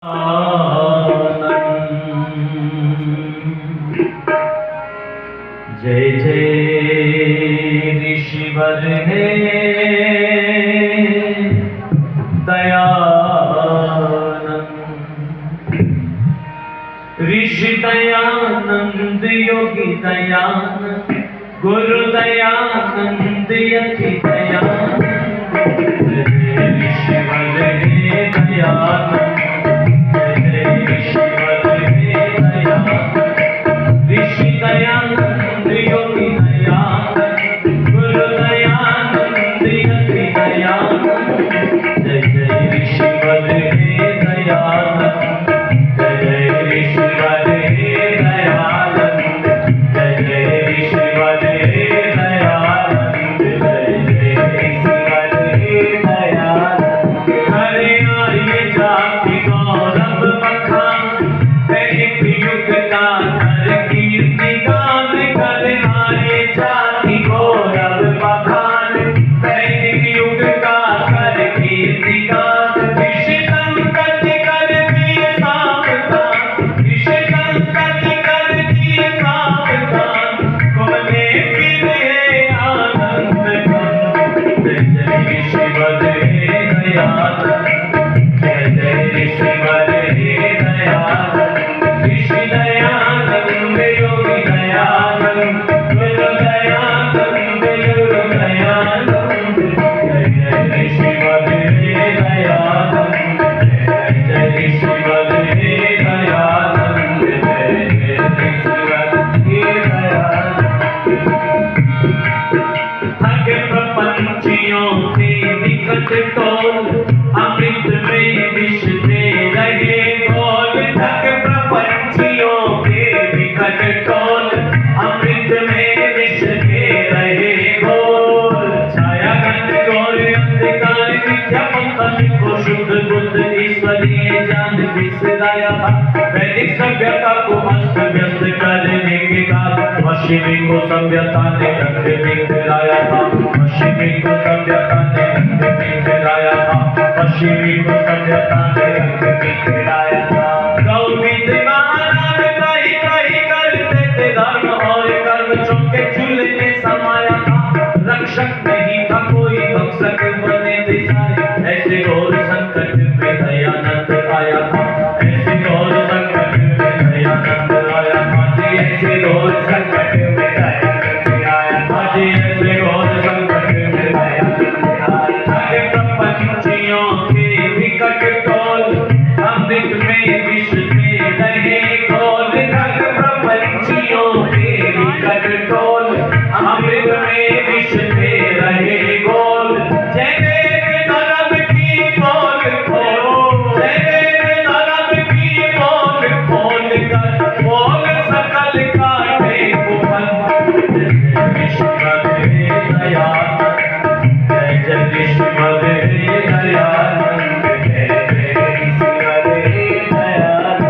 जय जय ऋषिवर हे दयानंद। ऋषि दयानंद, योगी दयानंद, गुरु दयानंद, यति दयानंद। जय जय ऋषिवर हे दयानंद, ऋषि दयानंद, योगी दयानंद, गुरु दयानंद, यति दयानंद। जय जय ऋषिवर हे दयानंद, जय जय ऋषिवर हे दयानंद, जय जय ऋषिवर हे दयानंद, जय जय ऋषिवर हे दयानंद। हरे आर्य जाति गौरव बखान, वैदिक युग का कर कीर्ति गान। कर आर्य जाति गौरव बखान, वैदिक युग का कर कीर्ति गान। ऋषि संतति कर दिए सावधान, ऋषि संतति कर दिए सावधान। तुमने फिरे आनंद घन। जय जय ऋषिवर हे दयानंद, जय जय ऋषिवर हे दयानंद। ऋषि दयानंद, योगी दयानंद, गुरु दयानंद, गुरु दयानंद। जय जय ऋषिवर हे दयानंद, जय जय ऋषिवर हे दयानंद, जय जय ऋषिवर हे दयानंद। ठग प्रपंचियों के निकट टोल, अमृत में विष दे रहे घोल। ठग प्रपंचियों के निकट टोल, अमृत में विष दे रहे घोल। छाया गंध घोर अंधकार, मिथ्या पंथ को शुद्ध बुद्ध ईश्वरीय ज्ञान बिसराया था। वैदिक सभ्यता को अस्त व्यस्त करने के बाद पश्चिमी को सभ्यता ने रंग बिखराया था। पश्चिमी को सभ्यता ने रंग बिखराया था। पश्चिमी को सभ्यता ने रंग बिखराया था। गौविंद महाराज कहीं कहीं करते थे धर्म और कर्म, चौके चूल्हे में समाया था। रक्षक नहीं था कोई, भक्षक बने थे सारे। ऐसे घोर संकट में दयानंद आया था। ऐसे घोर संकट में दयानंद आया था जी। ऐसे घोर संकट में दयानंद आया था जी। ऐसे घोर संकट में दयानंद आया था। प्रपंचियों के विकट टोल, अमृत में विष दे रहे घोल। ठग प्रपंचियों के विकट टोल, अमृत में विष दे रहे घोल। जय वेद धर्म की पोल खोल, जय वेद धर्म की पोल खोल कर पोल सकल काटे कुफल। जय जय ऋषिवर हे दयानंद, जय जय ऋषिवर हे दयानंद, जय जय ऋषिवर हे दयानंद।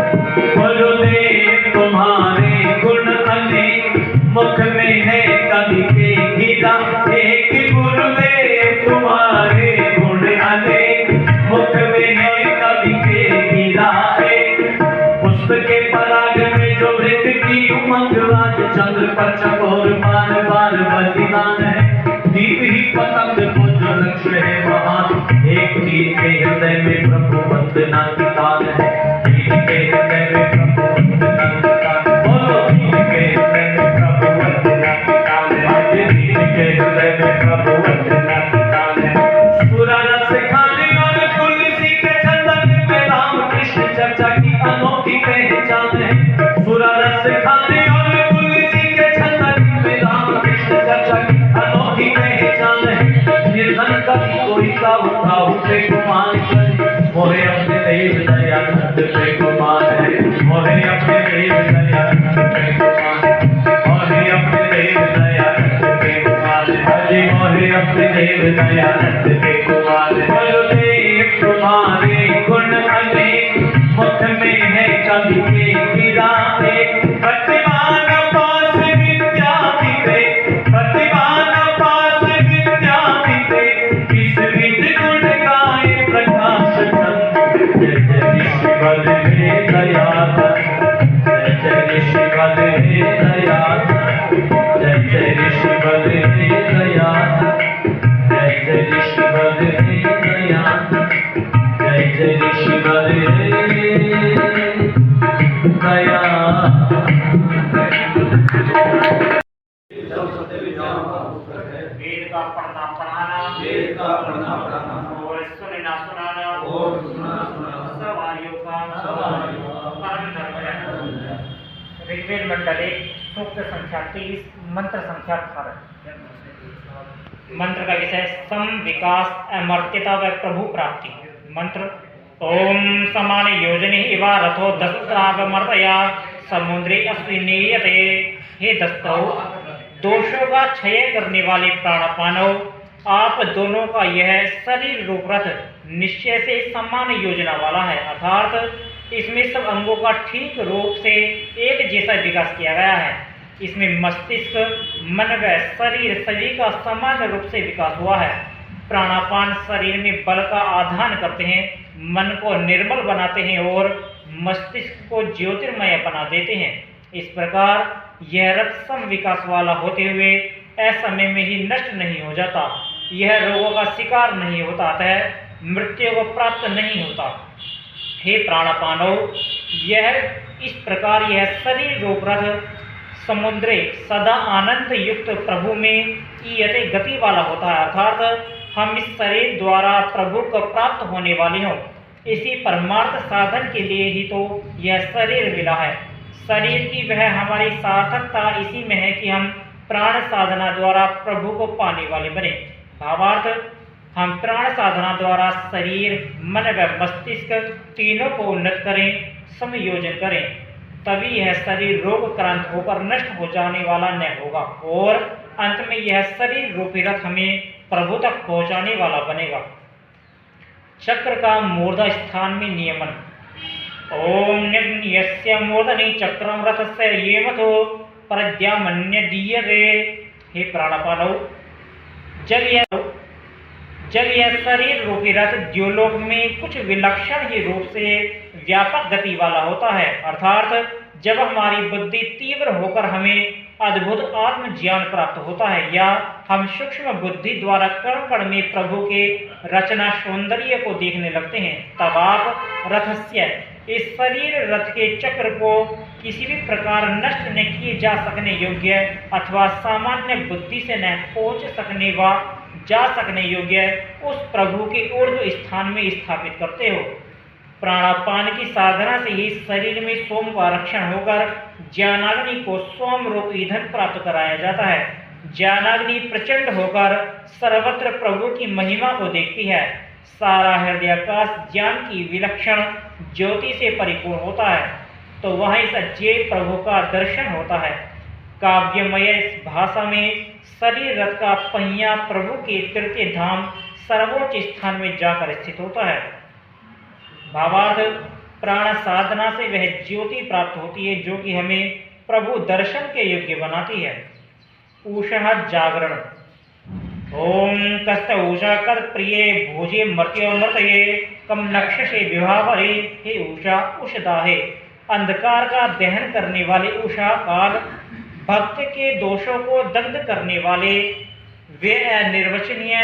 गुरुदेव तुम्हारे गुण अनेक, मुख में है कवि के हीरा एक। गुरुदेव तुम्हारे गुण अनेक, मुख में है कवि के हीरा एक। पुष्प के पराग में जो वृत की उमंग, आज चंद्र पर चकोर बार बार बलिदान है। दीप ही पतंग को जो लक्ष्य है महान, एक तीर के हृदय में प्रभु वंदना की तान है। तीर के हृदय में प्रभु वंदना की तान। बोलो तीर के हृदय में प्रभु वंदना की तान है। आज तीर के हृदय में प्रभु वंदना की तान है। सुरा रस खाने और तुलसी के चंदन में राम कृष्ण चर्चा की अनोखी पहचान है। सुरा रस खाने और तुलसी के चंदन में राम कृष्ण चर्चा की अनोखी पहचान है। निर्धन कभी कोई का उठाओ पे गुमान करे, मोहे अपने देव दयानंद पे गुमान है। मोहे अपने देव दयानंद पे गुमान है। मोहे अपने देव दयानंद पे गुमान है। हरि मोहे अपने देव दयानंद पे गुमान है। गुरुदेव तुम्हारे गुण अनेक, मुख में है कवि के हीरा एक। प्रतिमान पास विद्या विवेक, प्रतिमान पास विद्या विवेक। किस विद गुण गाए प्रकाश चंद्र। जय जय ऋषिवर हे दयाधर, जय जय ऋषिवल हे दयाधर, जय जय ऋषिवल हे दयाधर, जय जय ऋषिवल हे दयाधर, जय जय ऋषिवल हे दयाधर। वेद का पढ़ना पढ़ाना, वेद का पढ़ना पढ़ाना और सुनना सुनाना, और सुनना सुनाना सब आर्यों का परम धर्म है। ऋग्वेद मंडल 1 सूक्त संख्या 30 मंत्र संख्या 18। मंत्र का विषय सम विकास अमर्त्यता व प्रभु प्राप्ति। मंत्र ओम समान योजने इवा रथो दस्त्रागमर्तया समुद्रे अस्विनीयते। हे दस्तौ, दोषों का क्षय करने वाले प्राणपानव, आप दोनों का यह शरीर रूप रथ निश्चय से समान योजना वाला है, अर्थात इसमें सब अंगों का ठीक रूप से एक जैसा विकास किया गया है। इसमें मस्तिष्क, मन व शरीर सभी का समान रूप से विकास हुआ है। प्राणापान शरीर में बल का आधान करते हैं, मन को निर्मल बनाते हैं और मस्तिष्क को ज्योतिर्मय बना देते हैं। इस प्रकार यह रथ सम विकास वाला होते हुए असमय में ही नष्ट नहीं हो जाता, यह रोगों का शिकार नहीं होता, अतः मृत्यु को प्राप्त नहीं होता। हे प्राणपानव, यह इस प्रकार यह शरीर रूप रथ समुद्रे सदा आनंद युक्त प्रभु में ईयते गति वाला होता है, अर्थात हम इस शरीर द्वारा प्रभु को प्राप्त होने वाले हों। इसी परमार्थ साधन के लिए ही तो यह शरीर मिला है। शरीर की वह हमारी सार्थकता इसी में है कि हम प्राण साधना द्वारा प्रभु को पाने वाले बने। भावार्थ, हम प्राण साधना द्वारा शरीर, मन व मस्तिष्क तीनों को उन्नत करें, समयोजन करें, तभी यह शरीर रोगक्रांत होकर नष्ट हो जाने वाला न होगा और अंत में यह शरीर रूपी रथ हमें प्रभु तक पहुंचाने वाला बनेगा। चक्र का मूर्धा स्थान में नियमन। ओम यस्य मूर्धनि चक्रम रथस्य येमथो प्रद्यामन्य दीयते। हे प्राणपानव, जब यह शरीर रूपी रथ द्योलोक में कुछ विलक्षण ही रूप से व्यापक गति वाला होता है, अर्थात जब हमारी बुद्धि तीव्र होकर हमें अद्भुत आत्म ज्ञान प्राप्त होता है या हम सूक्ष्म बुद्धि द्वारा कण कण में प्रभु के रचना सौंदर्य को देखने लगते हैं, तब आप रथस्य, इस शरीर रथ के चक्र को किसी भी प्रकार नष्ट न किए जा सकने योग्य अथवा सामान्य बुद्धि से न पहुंच सकने व जा सकने योग्य उस प्रभु के ऊर्ध्व स्थान में स्थापित करते हो। प्राणापान की साधना से ही शरीर में सोम का रक्षण होकर ज्ञानाग्नि को सोम रूप ईंधन प्राप्त कराया जाता है। ज्ञानाग्नि प्रचंड होकर सर्वत्र प्रभु की महिमा को देखती है। सारा हृदयाकाश ज्ञान की विलक्षण ज्योति से परिपूर्ण होता है, तो वह इस अज्ञेय प्रभु का दर्शन होता है। काव्यमय इस भाषा में शरीर रथ का पहिया प्रभु के तृतीय धाम सर्वोच्च स्थान में जाकर स्थित होता है। भावार्थ, प्राण साधना से वह ज्योति प्राप्त होती है जो कि हमें प्रभु दर्शन के योग्य बनाती है। उषः जागरण। ओम कस्त उषा कर प्रिय भोजे मर्त्योमर्तये कम नक्षसे विभावरे। हे उषा, उषदाहे, अंधकार का दहन करने वाले उषा काल, भक्त के दोषों को दग्ध करने वाले वे अनिर्वचनीय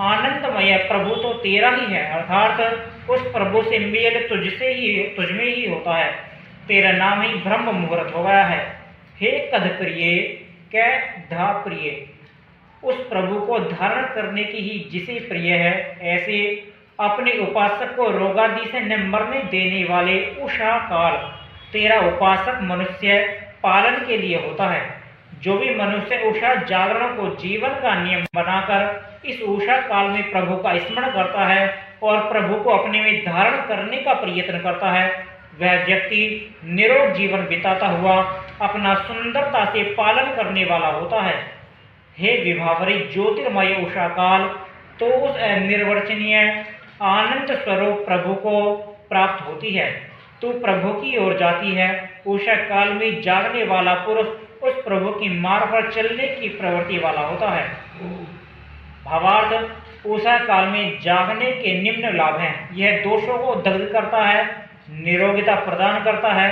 आनंदमय प्रभु तो तेरा ही है, अर्थात उस प्रभु से मेल तुझमें ही होता है। तेरा नाम ही ब्रह्म मुहूर्त हो गया है। हे कद प्रिय, कै धा प्रिय, उस प्रभु को धारण करने की ही जिसे प्रिय है, ऐसे अपने उपासक को रोगादि से न मरने देने वाले उषा काल तेरा उपासक मनुष्य पालन के लिए होता है। जो भी मनुष्य उषा जागरण को जीवन का नियम बनाकर इस उषा काल में प्रभु का स्मरण करता है और प्रभु को अपने में धारण करने का प्रयत्न करता है, वह व्यक्ति निरोग जीवन बिताता हुआ अपना सुंदरता से पालन करने वाला होता है। हे विभावरी ज्योतिर्मय उषा काल, तो उस निर्वचनीय आनंद स्वरूप प्रभु को प्राप्त होती है। तू प्रभु की ओर जाती है। उषा काल में जागने वाला पुरुष उस प्रभु की मार्ग पर चलने की प्रवृत्ति वाला होता है। भावार्थ, उषा काल में जागने के निम्न लाभ हैं। यह दोषों को दग्ध करता है, निरोगिता प्रदान करता है,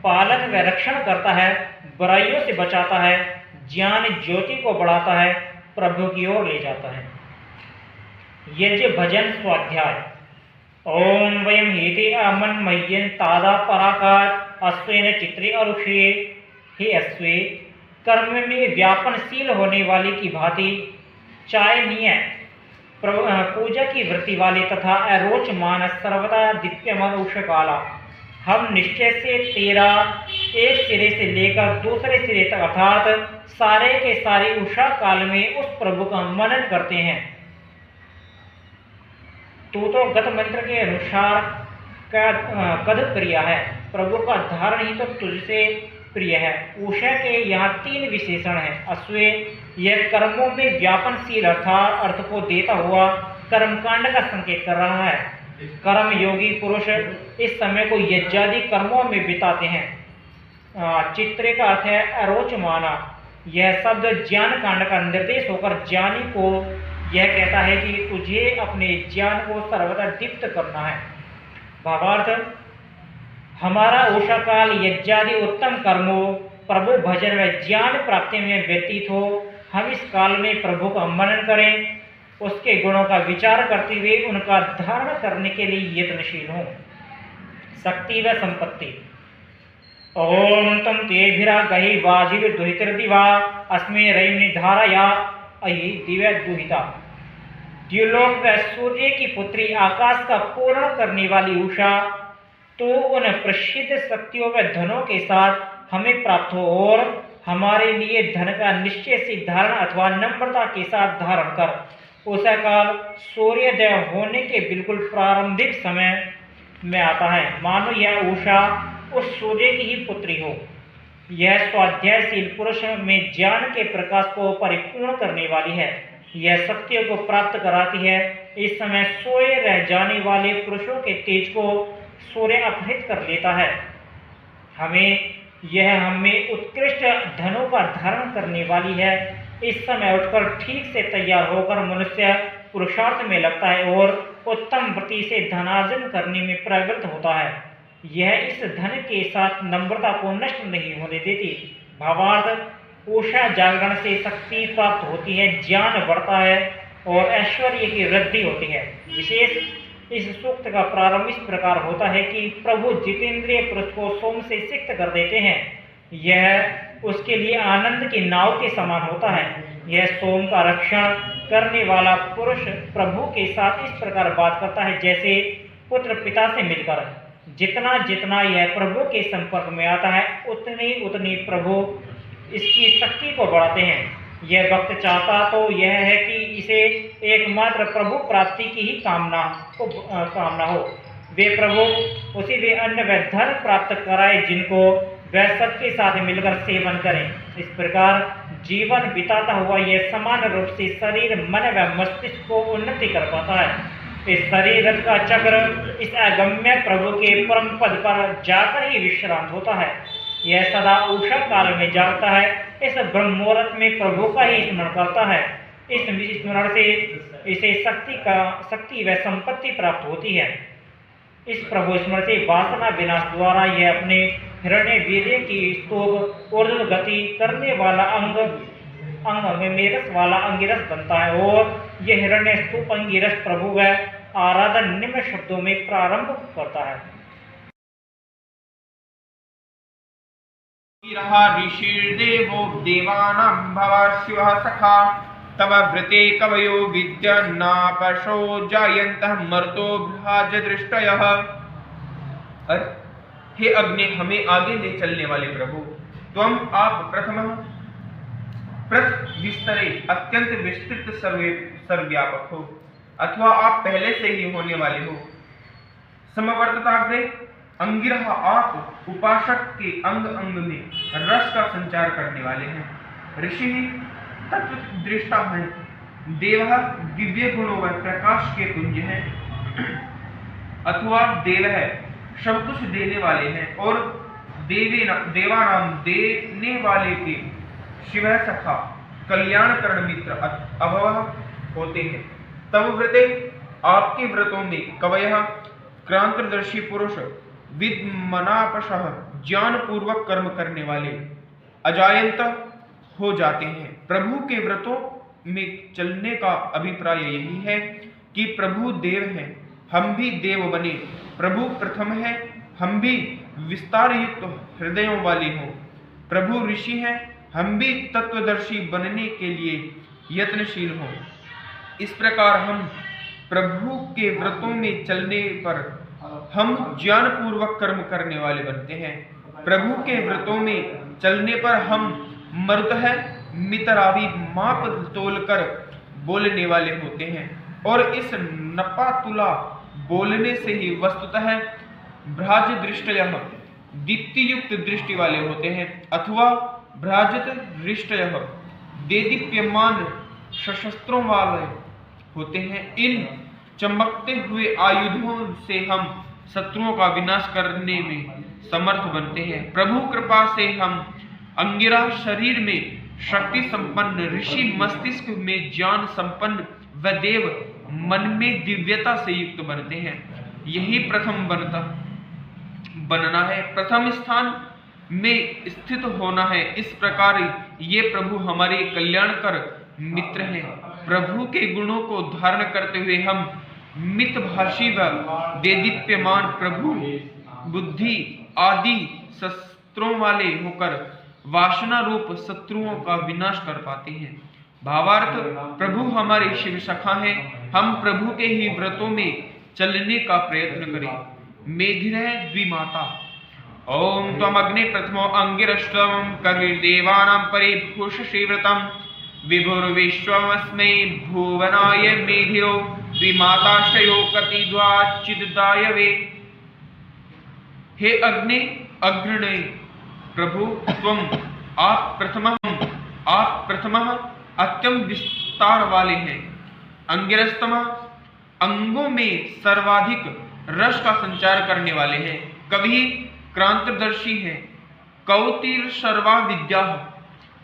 पालन व रक्षण करता है, बुराइयों से बचाता है, ज्ञान ज्योति को बढ़ाता है, प्रभु की ओर ले जाता है। यज्ञ भजन स्वाध्याय। ओम वयम हेते अमन मह्यन तादा पराकार अश्वेन चित्रे अरुषे। हे अश्वे, कर्म में व्यापनशील होने वाले की भांति चायनीय पूजा की वृत्ति वाले तथा अरोचमान सर्वदा दीप्यमान उषकाला, हम निश्चय से तेरा एक सिरे से लेकर दूसरे सिरे तक अर्थात सारे के सारे उषा काल में उस प्रभु का मनन करते हैं। तू तो गत मंत्र के अनुसार कद प्रिय है, प्रभु का धारण ही तो तुझसे प्रिय है। उषा के यहाँ 3 विशेषण हैं। अश्वे, यह कर्मों में व्यापनशील अर्थ को देता हुआ कर्मकांड का संकेत कर रहा है। कर्म योगी पुरुष इस समय को यज्ञादि कर्मों में बिताते हैं। चित्रे का अर्थ है अरोचमाना, यह शब्द ज्ञान कांड का निर्देश होकर ज्ञानी को यह कहता है कि तुझे अपने ज्ञान को सर्वदा दीप्त करना है। भावार्थ, हमारा उषा काल यज्ञादि उत्तम कर्मों, प्रभु भजन व ज्ञान प्राप्ति में व्यतीत हो। हम इस काल में प्रभु का मनन करें, उसके गुणों का विचार करते हुए उनका धारण करने के लिए यत्नशील हों। शक्ति व संपत्ति। ओम तम तेभिरा गही वाजिव दुहितर्दिवा अस्मे रई निधारया अहि दिव्य दुहिता। द्युलोक व सूर्य की पुत्री, आकाश का पूर्ण करने वाली उषा, तो उन प्रसिद्ध शक्तियों व धनों के साथ हमें प्राप्त हो और हमारे लिए धन का निश्चय से धारण अथवा नम्रता के साथ धारण कर। उषा काल सूर्योदय होने के बिल्कुल प्रारंभिक समय में आता है, मानो यह उषा उस सूर्य की ही पुत्री हो। यह स्वाध्यायशील पुरुष में ज्ञान के प्रकाश को परिपूर्ण करने वाली है, यह शक्तियों को प्राप्त कराती है। इस समय सोए रह जाने वाले पुरुषों के तेज को सूर्य अपहृत कर लेता है। हमें उत्कृष्ट धनों का धारण करने वाली है। इस समय उठकर ठीक से तैयार होकर मनुष्य पुरुषार्थ में लगता है और उत्तम वृत्ति से धनार्जन करने में प्रवृत्त होता है। यह इस धन के साथ नम्रता को नष्ट नहीं होने देती। भावार्थ, उषा जागरण से शक्ति प्राप्त होती है, ज्ञान बढ़ता है और ऐश्वर्य की वृद्धि होती है। विशेष इस सूक्त का प्रारंभ इस प्रकार होता है कि प्रभु जितेंद्रिय पुरुष को सोम से सिक्त कर देते हैं। यह उसके लिए आनंद की नाव के समान होता है। यह सोम का रक्षण करने वाला पुरुष प्रभु के साथ इस प्रकार बात करता है जैसे पुत्र पिता से मिलकर। जितना जितना यह प्रभु के संपर्क में आता है उतनी उतनी प्रभु इसकी शक्ति को बढ़ाते हैं। यह भक्त चाहता तो यह है कि इसे एकमात्र प्रभु प्राप्ति की ही कामना हो। वे प्रभु उसी वे अन्न व धन प्राप्त कराए जिनको वह सबके साथ मिलकर सेवन करें। इस प्रकार जीवन बिताता हुआ यह समान रूप से शरीर, मन व मस्तिष्क को उन्नति कर पाता है। इस शरीर का चक्र इस अगम्य प्रभु के परम पद पर जाकर ही विश्रांत होता है। यह सदा उषा काल में जागता है। इस ब्रह्मोरत में प्रभु का ही स्मरण करता है। इस स्मरण से इसे शक्ति व संपत्ति प्राप्त होती है। इस प्रभु स्मरण से वासना विनाश द्वारा यह अपने हिरण्य वीर्य की स्तूप ऊर्ध्व गति करने वाला अंग में मेरस वाला अंगिरस बनता है और यह हिरण्य स्तूप अंगिरस प्रभु व आराधन निम्न शब्दों में प्रारंभ करता है। ऋषिर्देवो देवानां भवा शिवः सखा तव व्रते कवयो विद्यन्नापशो जायन्तः मर्तो भ्राजदृष्टयः। हे अग्नि, हमें आगे ले चलने वाले प्रभु, त्वम आप प्रथमः विस्तरे अत्यंत विस्तृत सर्वव्यापक हो, अथवा आप पहले से ही होने वाले हो। समवर्तताग्रे अंगिरह, आप उपासक के अंग अंग में रस का संचार करने वाले हैं। ऋषि तत्व दृष्टा है, देव दिव्य गुणों व प्रकाश के पुंज हैं, अथवा देव है सब कुछ देने वाले हैं और देवानाम देने वाले के शिव सखा कल्याणकरण मित्र अभव होते हैं। तब व्रते, आपके व्रतों में कवयः क्रांतदर्शी पुरुष विद्मनापशः ज्ञान पूर्वक कर्म करने वाले अजायंत हो जाते हैं। प्रभु के व्रतों में चलने का अभिप्राय यही है कि प्रभु देव हैं, हम भी देव बने। प्रभु प्रथम है, हम भी विस्तार युक्त हृदयों वाले हों। प्रभु ऋषि हैं, हम भी तत्वदर्शी बनने के लिए यत्नशील हों। इस प्रकार हम प्रभु के व्रतों में चलने पर हम ज्ञान पूर्वक कर्म करने वाले बनते हैं। प्रभु के व्रतों में चलने पर हम मरुतः मितरावी माप तोलकर बोलने वाले होते हैं और इस नपा तुला बोलने से ही वस्तुतः भ्राज दृष्टयः दीप्ति युक्त दृष्टि वाले होते हैं, अथवा भ्राजित दृष्टयः देदीप्यमान सशस्त्रों वाले होते हैं। इन चमकते हुए आयुधों से हम शत्रुओं का विनाश करने में समर्थ बनते हैं। प्रभु कृपा से हम अंगिरा शरीर में शक्ति संपन्न, ऋषि मस्तिष्क में ज्ञान संपन्न व देव मन में दिव्यता से युक्त बनते हैं। यही प्रथम बनना है, प्रथम स्थान में स्थित होना है। इस प्रकार ये प्रभु हमारे कल्याणकर मित्र हैं। प्रभु के गुणों को धारण करते हुए हम मितभाषी व देदीप्यमान प्रभु बुद्धि आदि शस्त्रों वाले होकर वासना रूप शत्रुओं का विनाश कर पाते हैं। भावार्थ, प्रभु हमारे शिव सखा हैं, हम प्रभु के ही व्रतों में चलने का प्रयत्न करें। मेधिरः द्विमाता। ओम त्वम अग्नि प्रथमो अंगिरष्टम कविर्देवानां परिभूषसे व्रतम् विभुर्विश्वमस्मै भुवनाय मेधिरो द्विमाताश्रयो कतिद्वाचिदायवे। हे अग्नि अग्रणे प्रभु, आप प्रथमः अत्यम विस्तार वाले हैं। अंगिरस्तम अंगों में सर्वाधिक रस का संचार करने वाले हैं। कवि क्रांतदर्शी हैं। कौतिर सर्वा विद्या,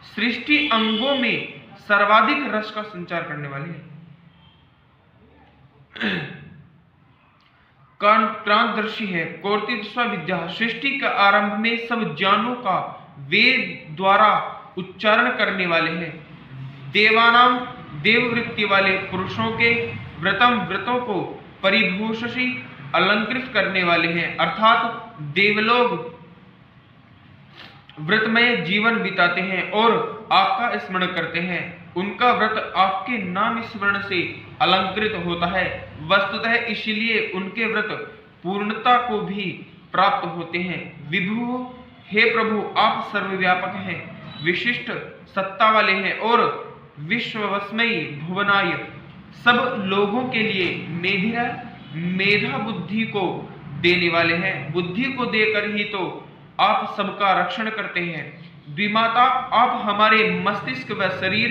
सृष्टि अंगों में सर्वाधिक रस का संचार करने वाले हैं। क्रांतदर्शी है। कौर्तिस्व विद्या, सृष्टि के आरंभ में सब ज्ञानों का वेद द्वारा उच्चारण करने वाले हैं। देवानाम, देववृत्ति वाले पुरुषों के व्रतों को परिभूषसी अलंकृत करने वाले हैं, अर्थात देवलोग व्रतमय जीवन बिताते हैं और आपका स्मरण करते हैं। उनका व्रत आपके नाम स्मरण से अलंकृत होता है। वस्तुतः इसलिए उनके व्रत पूर्णता को भी प्राप्त होते हैं। विभु, हे प्रभु, आप सर्वव्यापक हैं, विशिष्ट सत्ता वाले हैं और विश्ववस्मयी भुवनाय, सब लोगों के लिए मेधा बुद्धि को देने वाले हैं। बुद्धि को देकर ही तो आप सबका रक्षण करते हैं। द्विमाता, आप हमारे मस्तिष्क व शरीर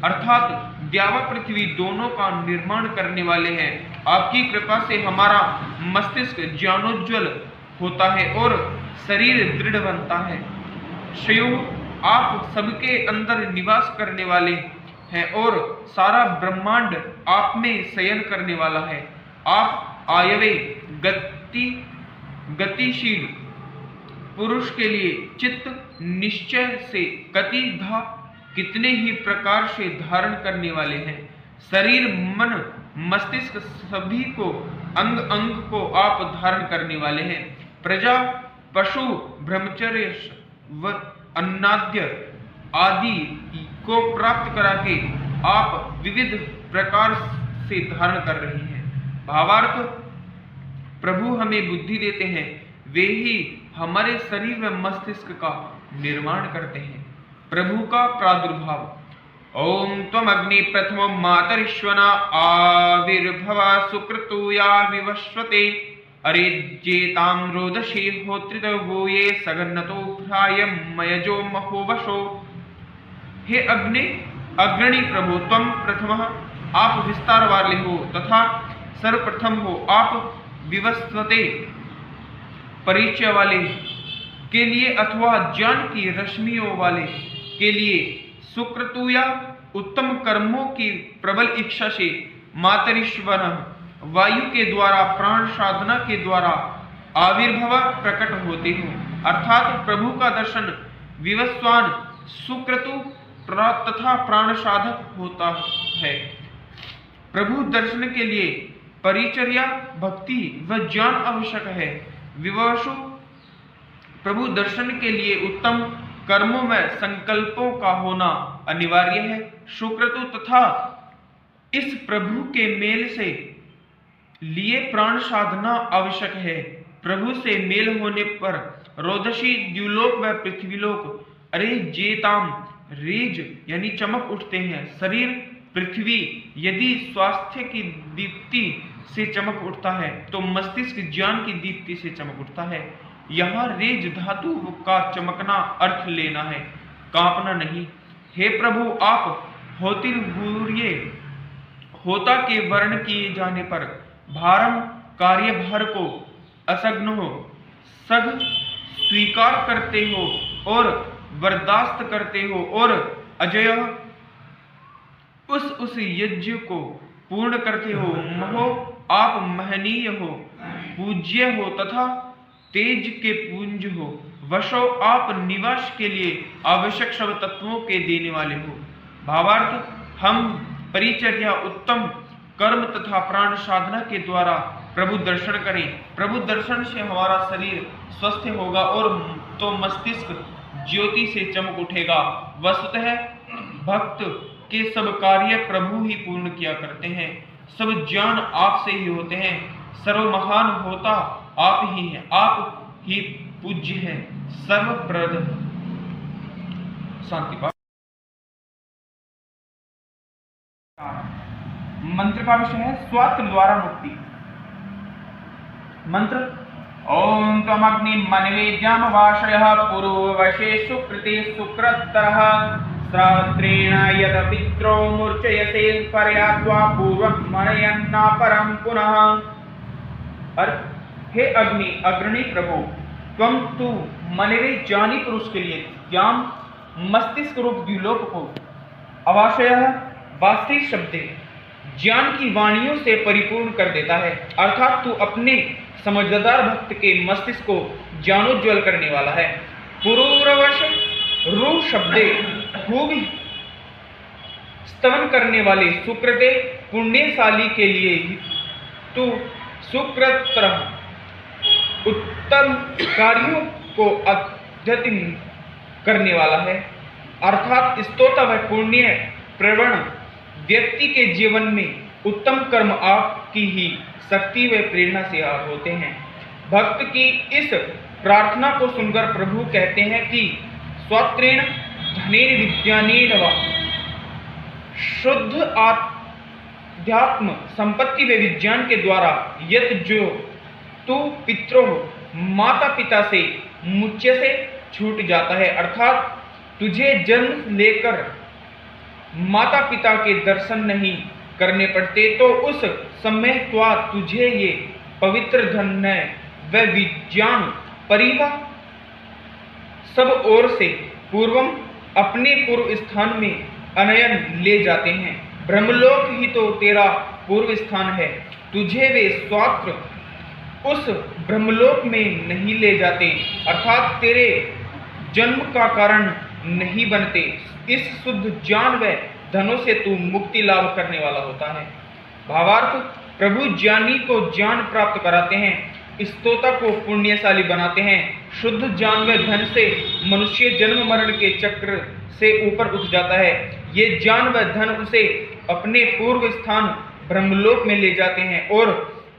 अर्थात द्यावा पृथ्वी दोनों का निर्माण करने वाले हैं। आपकी कृपा से हमारा मस्तिष्क ज्ञानोज्वल होता है और शरीर दृढ़ बनता है। शिव, आप सबके अंदर निवास करने वाले हैं और सारा ब्रह्मांड आप में शयन करने वाला है। आप आयवे गतिशील पुरुष के लिए चित्त निश्चय से कतिधा कितने ही प्रकार से धारण करने वाले हैं। शरीर, मन, मस्तिष्क सभी को अंग अंग को आप धारण करने वाले हैं। प्रजा, पशु, ब्रह्मचर्य व अन्नाद्य आदि को प्राप्त करा के आप विविध प्रकार से धारण कर रही हैं। भावार्थ, प्रभु हमें बुद्धि देते हैं, वे ही हमारे शरीर व मस्तिष्क का निर्माण करते हैं। प्रभु का प्रादुर्भाव। ओम त्वम अग्नि प्रथमो मातरिश्वना आविर्भवा सुक्रतुया विवस्वते अरेजेताम रोदशी होत्रित वो ये सगन्नतो भ्राय मयजो महोवशो। हे अग्नि अग्रणी प्रभु, त्वम प्रथमः, आप विस्तार वाले हो तथा सर्वप्रथम हो। आप विवस्वते परिचय वाले के लिए अथवा ज्ञान की रश्मियों वाले के लिए, सुक्रतुया उत्तम कर्मों की प्रबल इच्छा से, मातरिश्वन वायु के द्वारा प्राण साधना के द्वारा आविर्भव प्रकट होते हो, अर्थात प्रभु का दर्शन विवस्वान, सुक्रतु तथा प्राण साधक होता है। प्रभु दर्शन के लिए परिचर्या, भक्ति व ज्ञान आवश्यक है। विवशु प्रभु दर्शन के लिए उत्तम कर्मों में संकल्पों का होना अनिवार्य है। सुक्रतु तथा इस प्रभु के मेल से लिए प्राण साधना आवश्यक है। प्रभु से मेल होने पर रोदसी, द्युलोक व पृथ्वीलोक अरे जेताम रेज यानी चमक उठते हैं। शरीर पृथ्वी यदि स्वास्थ्य की दीप्ति से चमक उठता है तो मस्तिष्क ज्ञान की दीप्ति से चमक उठता है। यहाँ रेज धातु का चमकना अर्थ लेना है, कांपना नहीं। हे प्रभु, आप होतिर्गूर्ये होता के वर्ण किए जाने पर भारम कार्यभार को असग्न हो सग स्वीकार करते हो और बर्दाश्त करते हो और अजय उस यज्ञ को पूर्ण करते हो। महो, आप महनीय हो, पूज्य हो तथा तेज के पुंज हो। वशो, आप निवास के लिए आवश्यक सब तत्वों के देने वाले हो। भावार्थ, हम परिचर्या, उत्तम कर्म तथा प्राण साधना के द्वारा प्रभु दर्शन करें। प्रभु दर्शन से हमारा शरीर स्वस्थ होगा और तो मस्तिष्क ज्योति से चमक उठेगा। वस्तुतः भक्त के सब कार्य प्रभु ही पूर्ण किया करते हैं। सब ज्ञान आपसे ही होते हैं। सर्व महान होता आप ही हैं, आप ही पूज्य हैं, सर्वप्रद। शांति पाठ। मंत्र का विषय है स्वात्र द्वारा मुक्ति। मंत्र ओम त्वमग्नि मनवेद्याम वाशयः पूर्ववशे सुकृते सुक्रतरः श्रावत्रेण यद पित्रो मूर्छयसे पर्यात्वा पूर्वं मनयन्ना परं पुनः। हे अग्नि, अग्रणी प्रभु, त्वं तू मनवे ज्ञानी पुरुष के लिए ज्ञान मस्तिष्क रूप द्युलोक को अवाशयः वास्तविक शब्द ज्ञान की वाणियों से परिपूर्ण कर देता है। अर्थात तू अपने समझदार भक्त के मस्तिष्क को ज्ञानोज्वल करने वाला है। पूर्ववश रू शब्दे खूब स्तवन करने वाले सुकृते पुण्यशाली के लिए तू सुकृत उत्तम कार्यों को अद्यतन करने वाला है। अर्थात स्तोता व पुण्य प्रवण व्यक्ति के जीवन में उत्तम कर्म आपकी ही शक्ति व प्रेरणा से आप होते हैं। भक्त की इस प्रार्थना को सुनकर प्रभु कहते हैं कि स्वत्रेण धनेन विज्ञानेन व शुद्ध आध्यात्म संपत्ति व विज्ञान के द्वारा यत जो तू पितरों माता पिता से मुझ से छूट जाता है। अर्थात तुझे जन्म लेकर माता पिता के दर्शन नहीं करने पड़ते तो उस समय तुझे ये पवित्र धन व विज्ञान परिवा सब ओर से पूर्वम अपने पूर्व स्थान में अनयन ले जाते हैं। ब्रह्मलोक ही तो तेरा पूर्व स्थान है। तुझे वे स्वात्र उस ब्रह्मलोक में नहीं ले जाते, अर्थात तेरे जन्म का कारण नहीं बनते। इस शुद्ध ज्ञान व धनों से तू मुक्ति लाभ करने वाला होता है। भावार्थ, प्रभु ज्ञानी को ज्ञान प्राप्त कराते हैं, स्तोता को पुण्यशाली बनाते हैं। शुद्ध ज्ञान व धन से मनुष्य जन्म मरण के चक्र से ऊपर उठ जाता है। ये ज्ञान व धन उसे अपने पूर्व स्थान ब्रह्मलोक में ले जाते हैं और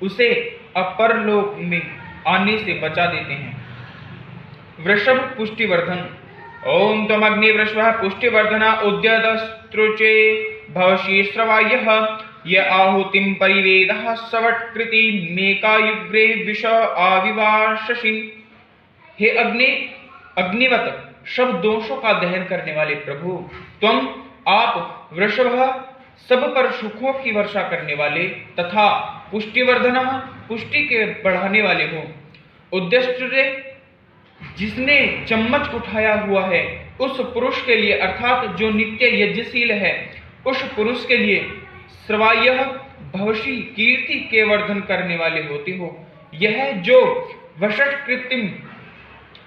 उसे अपरलोक में आने से बचा देते हैं। वृषभ पुष्टिवर्धन। ओम त्वमग्नि वृषभः पुष्टिवर्धना उद्यतस्त्रुचे भवशी श्रवायः य आहुतिं परिवेदः सवत्कृति मेकायुग्रे विष आविवाशसि। हे अग्नि, अग्निवत सब दोषों का दहन करने वाले प्रभु, तुम आप वृषभः सब पर सुखों की वर्षा करने वाले तथा पुष्टिवर्धन पुष्टि के बढ़ाने वाले हो। उद्देश्य जिसने चम्मच उठाया हुआ है उस पुरुष के लिए, अर्थात जो नित्य यज्ञशील है उस पुरुष के लिए श्रवायः भवशी कीर्ति के वर्धन करने वाले होते हो। यह जो वषट्कृतिम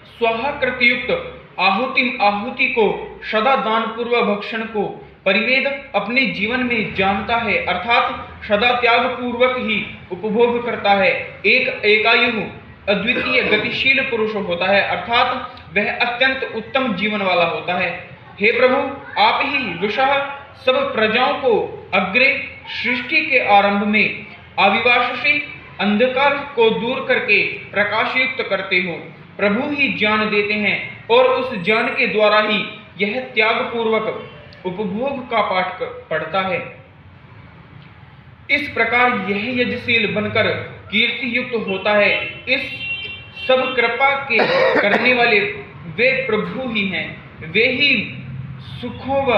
स्वाहाकृतयुक्त आहुतिम आहुति को सदा दान पूर्वक भक्षण को परिवेद अपने जीवन में जानता है, अर्थात सदा त्याग पूर्वक ही उपभोग करता है। एक एकायु अद्वितीय गतिशील पुरुष होता है, अर्थात वह अत्यंत उत्तम जीवन वाला होता है। हे प्रभु, आप ही विषह सब प्रजाओं को अग्रे सृष्टि के आरंभ में आविवाश से अंधकार को दूर करके प्रकाशयुक्त करते हो। प्रभु ही ज्ञान देते हैं और उस ज्ञान के द्वारा ही यह त्याग पूर्वक उपभोग का पाठ पढ़ता है। इस प्रकार यह यजशील बनकर कीर्ति युक्त होता है। इस सब कृपा के करने वाले वे प्रभु ही हैं, वे ही सुखों व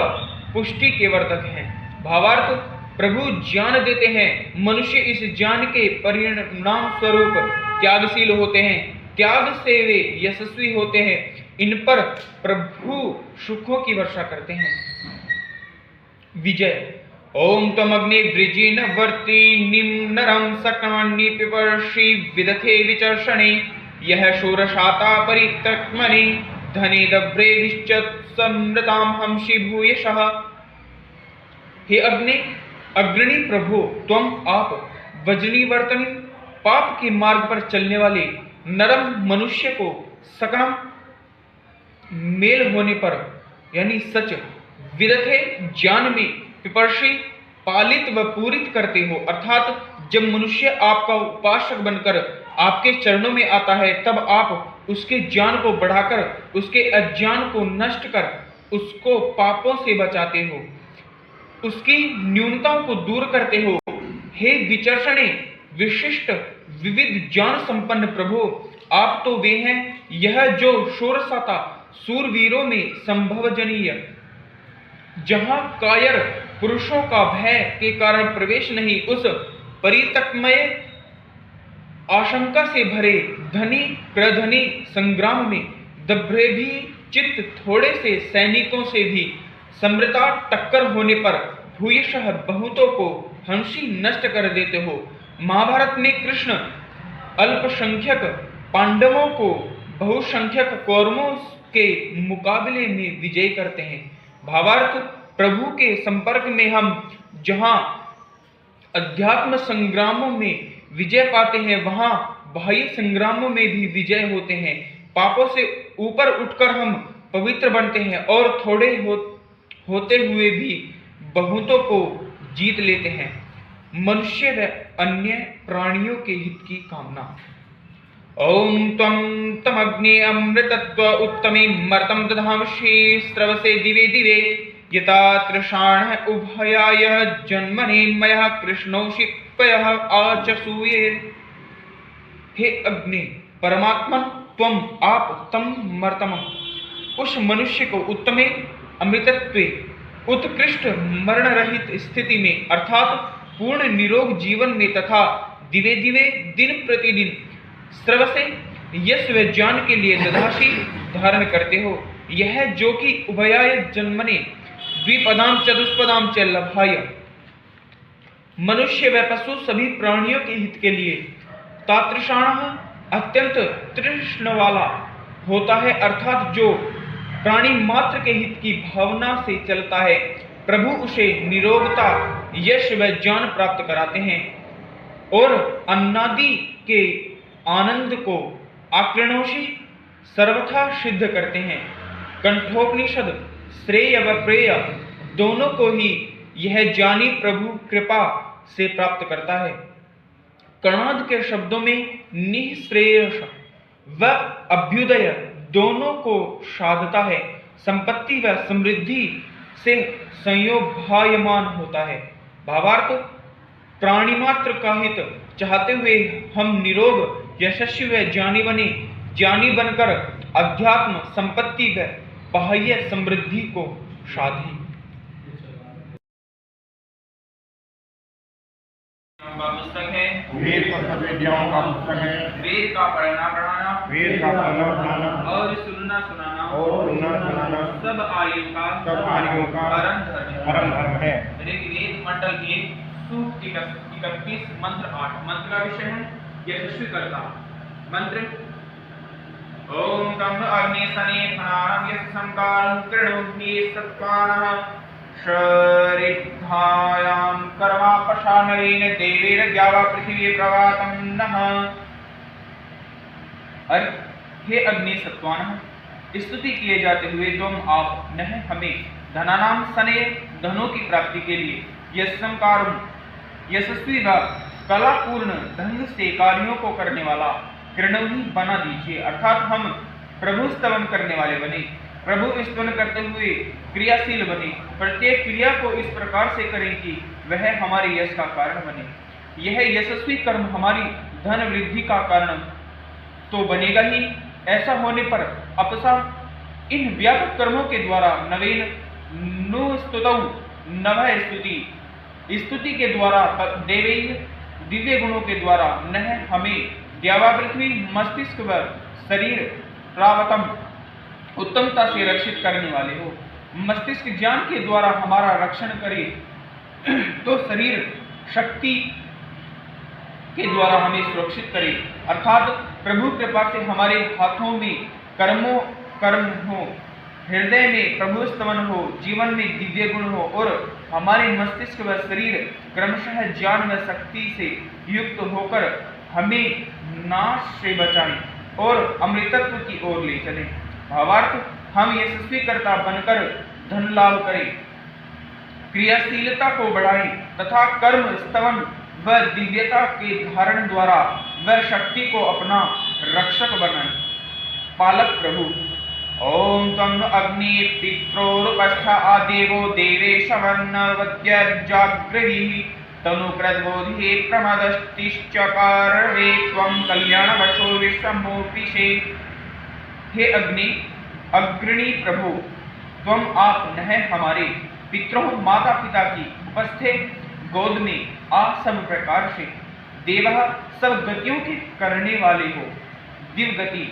पुष्टि के वर्धक हैं। भावार्थ, प्रभु ज्ञान देते हैं, मनुष्य इस ज्ञान के परिणाम स्वरूप त्यागशील होते हैं, त्याग से वे यशस्वी होते हैं। इन पर प्रभु सुखों की वर्षा करते हैं। विजय। ओम तमग्नि वृजिन वर्ति निम्नरं सकमान्नि पिपर्षि विदथे विचर्षणे यह शूरशाता परितक्मनि धने दभ्रे विश्चत समृतां हंसि भूयशः। हे अग्रणी प्रभु, तुम आप वजनी वर्तनी पाप के मार्ग पर चलने वाले नरम मनुष्य को सकम मेल होने पर यानी सच विदथे ज्ञान में पिपर्षी पालित व पूरित करते हो, अर्थात जब मनुष्य आपका उपासक बनकर आपके चरणों में आता है तब आप उसके ज्ञान को बढ़ाकर उसके अज्ञान को नष्ट कर उसको पापों से बचाते हो, उसकी न्यूनताओं को दूर करते हो। हे विचर्षणे विशिष्ट विविध ज्ञान संपन्न प्रभु, आप तो वे हैं यह जो शूरसाता सूरवीरों में संभवजनीय, जहां कायर पुरुषों का भय के कारण प्रवेश नहीं, उस परितकमय आशंका से भरे धनी प्रधनी संग्राम में दभ्रे भी चित्त थोड़े से सैनिकों से भी समृता टक्कर होने पर भूयशः बहुतों को हंसी नष्ट कर देते हो। महाभारत में कृष्ण अल्पसंख्यक पांडवों को बहुसंख्यक कौरवों के मुकाबले में विजय करते हैं। भावार्थ, प्रभु के संपर्क में हम जहां अध्यात्म संग्रामों में विजय पाते हैं वहां बाह्य संग्रामों में भी विजय होते हैं। पापों से ऊपर उठकर हम पवित्र बनते हैं और थोड़े होते हुए भी बहुतों को जीत लेते हैं। मनुष्य व अन्य प्राणियों के हित की कामना। ओम त्वं तमग्ने अमृतत्व उत्तमे मर्तम दधामसि स्रवसे दिवे दिवे यथा तृषाण उभयाय जन्मने मया कृष्णौषिक्पयः आचसूये। हे अग्नि परमात्मा, त्वं आप तम मर्तम उस मनुष्य को उत्तमे अमृतत्वे उत्कृष्ट मरण रहित स्थिति में अर्थात पूर्ण निरोग जीवन में तथा दिवे दिवे दिन प्रतिदिन स्रवसे यश व ज्ञान के लिए दधासी धारण करते हो। यह जो कि उभयाय जन्मने द्विपदाम चतुष्पदाम च लभाय, मनुष्य व पशु सभी प्राणियों के हित के लिए तातृषाण अत्यंत तृष्ण वाला होता है, अर्थात जो प्राणी मात्र के हित की भावना से चलता है। प्रभु उसे निरोगता यश व ज्ञान प्राप्त कराते हैं और अन्नादि के आनंद को आकृणोषि सर्वथा सिद्ध करते हैं। कंठोपनिषद श्रेय व प्रेय दोनों को ही यह ज्ञानी प्रभु कृपा से प्राप्त करता है। कणाद के शब्दों में निःश्रेयस व अभ्युदय दोनों को साधता है। संपत्ति व समृद्धि से संयोगायमान होता है। भावार्थ, प्राणी मात्र का हित चाहते हुए हम निरोग यशस्वी व ज्ञानी बनकर अध्यात्म संपत्ति व बाह्य समृद्धि को साधें। पुस्तक है वेद और सब विद्याओं का पुस्तक है। वेद का पढ़ना पढ़ाना और सुनना सुनाना सब आर्यों का परम धर्म है। ऋग्वेद मंडल 1 सूक्त 31 मंत्र 8। मंत्र का विषय है यशस्वी कर्ता। मंत्र ओम तम अग्नि सने फनारं यस्य संकारं कृणोहि सत्त्वानः शरीद्धायां कर्मापशानरेण देवेर द्यावा पृथिवी प्रवातं नः। हे अग्नि सत्त्वानः, स्तुति किए जाते हुए तुम आप नह हमें धनानाम सने धनों की प्राप्ति के लिए यशंकारम यशस्वी व कलापूर्ण ढंग से कार्यों को करने वाला कृणोही बना दीजिए, अर्थात हम प्रभु स्तवन करने वाले बने, प्रभु स्तवन करते हुए क्रियाशील बने, प्रत्येक क्रिया को इस प्रकार से करें कि वह हमारे यश का कारण बने। यह यशस्वी कर्म हमारी धन वृद्धि का कारण तो बनेगा ही, ऐसा होने पर अपसा इन व्यापक कर्मों के द्वारा नवीन नुस्तुतौ नवः स्तुति के द्वारा देवी दिव्य गुणों के द्वारा नह हमें द्यावा पृथ्वी मस्तिष्क व शरीर प्रावतम उत्तमता से रक्षित करने वाले हो। मस्तिष्क ज्ञान के द्वारा हमारा रक्षण करे तो शरीर शक्ति के द्वारा हमें सुरक्षित करे, अर्थात प्रभु कृपा से हमारे हाथों में कर्म हो, हृदय में प्रभु स्तवन हो, जीवन में दिव्य गुण हो और हमारे मस्तिष्क व शरीर क्रमशः ज्ञान व शक्ति से युक्त होकर हमें नाश से बचाएं और अमृतत्व की ओर ले चलें। भावार्थ, हम यशस्वी कर्ता बनकर धन लाभ करें, क्रियाशीलता को बढ़ाएं तथा कर्म स्तवन व दिव्यता के धारण द्वारा वह शक्ति को अपना रक्षक बनाएं। पालक प्रभु ओम तम अग्नि पित्रोरुपस्थ आदेवो देवेशवर्णवद्यजाग्रही तनुकृद्बोधि प्रमदस्तिश्चकारवे त्वं कल्याणवशो विश्वमोपिषे। हे अग्रणी प्रभु, तुम आप नह हमारे पितरों माता पिता की उपस्थित गोद में आप सब प्रकार से देव सब गतियों के करने वाले हो। दिव गति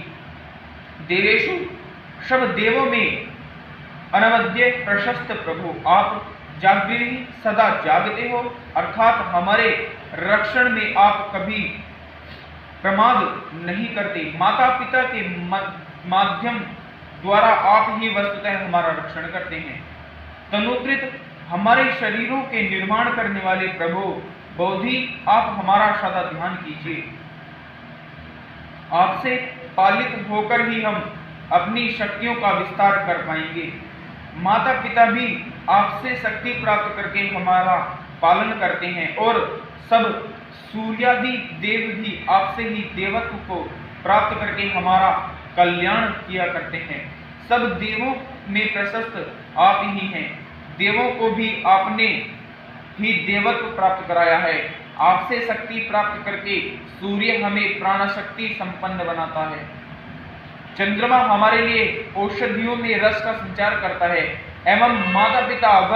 देवेशु सब देवों में अनवद्य प्रशस्त प्रभु, आप जागृति सदा जागते हो, अर्थात हमारे रक्षण में आप कभी प्रमाद नहीं करते। माता पिता के माध्यम द्वारा आप ही वस्तुतः हमारा रक्षण करते हैं। तनुकृत हमारे शरीरों के निर्माण करने वाले प्रभु बोधि, आप हमारा सदा ध्यान कीजिए। आपसे पालित होकर ही हम अपनी शक्तियों का विस्तार कर पाएंगे। माता पिता भी आपसे शक्ति प्राप्त करके हमारा पालन करते हैं और सब सूर्यादि देव भी आपसे ही देवत्व को प्राप्त करके हमारा कल्याण किया करते हैं। सब देवों में प्रशस्त आप ही हैं। देवों को भी आपने ही देवत्व प्राप्त कराया है। आपसे शक्ति प्राप्त करके सूर्य हमें प्राण शक्ति संपन्न बनाता है। चंद्रमा हमारे लिए औषधियों में रस का संचार करता है एवं माता पिता व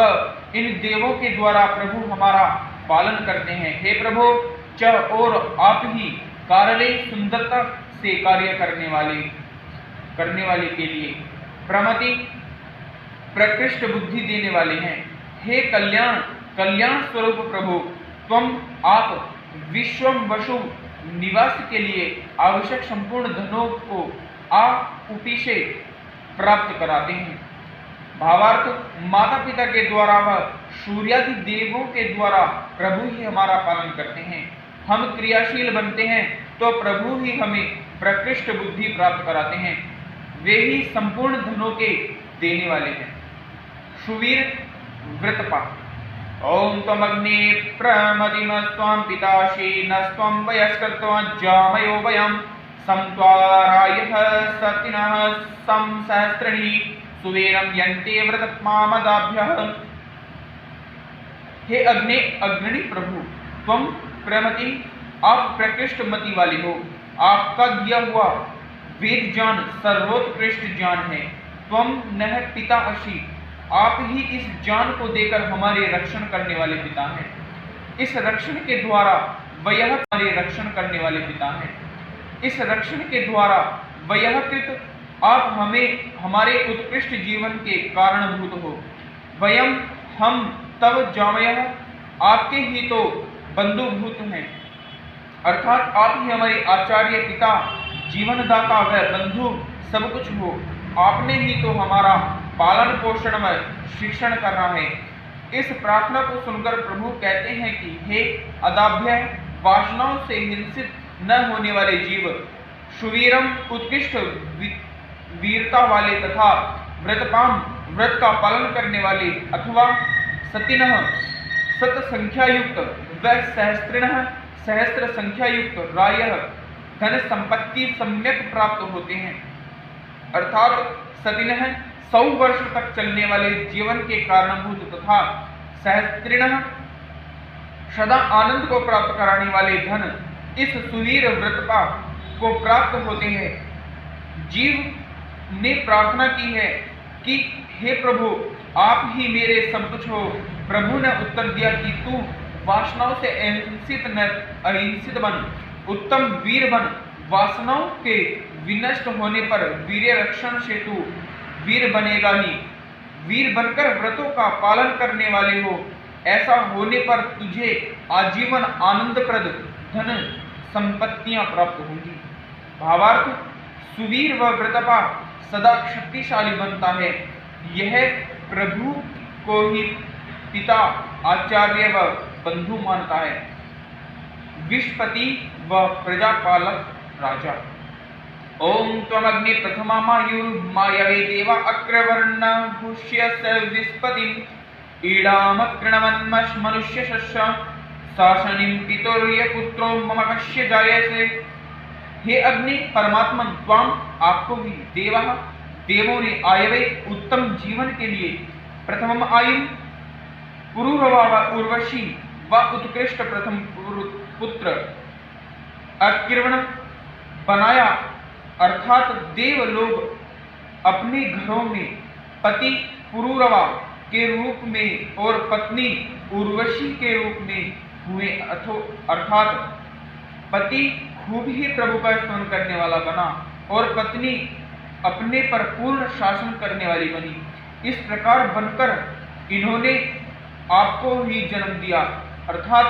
इन देवों के द्वारा प्रभु हमारा पालन करते हैं। हे प्रभु, च और आप ही कार्यालय सुंदरता से कार्य करने वाले के लिए प्रमति प्रकृष्ट बुद्धि देने वाले हैं। हे कल्याण स्वरूप प्रभु, तुम आप विश्वम वसु निवास के लिए आवश्यक संपूर्ण धनों को आप उपी से प्राप्त कराते हैं। भावार्थ, माता पिता के द्वारा व सूर्यादि देवों के द्वारा प्रभु ही हमारा पालन करते हैं। हम क्रियाशील बनते हैं तो प्रभु ही हमें प्रकृष्ट बुद्धि प्राप्त कराते हैं। वे ही संपूर्ण धनों के देने वाले हैं। सुवीर व्रतपा ओम त्वमग्ने प्रमतिमस्त्वं पिताशी नस्त्वं वयस्कत्वं जामयो वयं संत्वारायः सतिनः संसहस्रणी सुवीरं यन्ते व्रतपामदाभ्यः। हे अग्रणी प्रभु, तुम प्रमति, आप प्रकृष्ट मति वाले हो। आपका दिया हुआ वेद ज्ञान सर्वोत्कृष्ट ज्ञान है। तुम नह पिता अशी, आप ही इस ज्ञान को देकर हमारे रक्षण करने वाले पिता हैं। इस रक्षण के द्वारा वह हमारे रक्षण करने वाले पिता हैं। इस रक्षण के द्वारा वह कृत आप हमें हमारे उत्कृष्ट जीवन के कारणभूत हो। वयम हम तब जामयः, आपके ही तो बंधुभूत हैं, अर्थात आप ही हमारे आचार्य पिता जीवनदाता व बंधु सब कुछ हो। आपने ही तो हमारा पालन पोषण व शिक्षण करना है। इस प्रार्थना को सुनकर प्रभु कहते हैं कि हे अदाभ्य वासनाओं से हिंसित न होने वाले जीव, सुवीरम उत्कृष्ट वीरता वाले तथा व्रत का पालन करने वाले, अथवा सतिनः सत संख्या युक्त व सहस्त्रिणः सहस्त्र संख्या युक्त प्रायः धन संपत्ति सम्यक प्राप्त होते हैं। अर्थात सतिनः 100 वर्ष तक चलने वाले जीवन के कारणभूत तथा सहस्त्रिणः सदा आनंद को प्राप्त कराने वाले धन इस सुवीर व्रतता को प्राप्त होते हैं। जीव ने प्रार्थना की है कि हे प्रभु, आप ही मेरे सब कुछ हो। प्रभु ने उत्तर दिया कि तू वासनाओं से अहिंसित बन, उत्तम वीर बन। वासनाओं के विनष्ट होने पर वीर्य रक्षण से तू वीर बनेगा ही। वीर बनकर व्रतों का पालन करने वाले हो। ऐसा होने पर तुझे आजीवन आनंदप्रद धन संपत्तियां प्राप्त होंगी। भावार्थ, सुवीर व व्रतपा सदा शक्तिशाली बनता है। यह प्रभु को ही पिता, आचार्य व बंधु मानता है। विश्वपति व प्रजापालक राजा। ओम त्वमग्नि प्रथमा मायावे देवा अक्रवर्ण भूष्य स विस्पतिम ईडामकृणवन्मश मनुष्य शस्य शासनिम पितोर्य पुत्रो मम कस्य जायसे। हे अग्नि परमात्मन, त्वाम आपको भी देवों ने आयवे उत्तम जीवन के लिए प्रथम आयु पुरुरवा व उर्वशी व उत्कृष्ट प्रथम पुत्र अकिर्वण बनाया। अर्थात देव लोग अपने घरों में पति पुरुरवा के रूप में और पत्नी उर्वशी के रूप में हुए। अर्थात पति खूब ही प्रभु का स्तवन करने वाला बना और पत्नी अपने पर पूर्ण शासन करने वाली बनी। इस प्रकार बनकर इन्होंने आपको ही जन्म दिया, अर्थात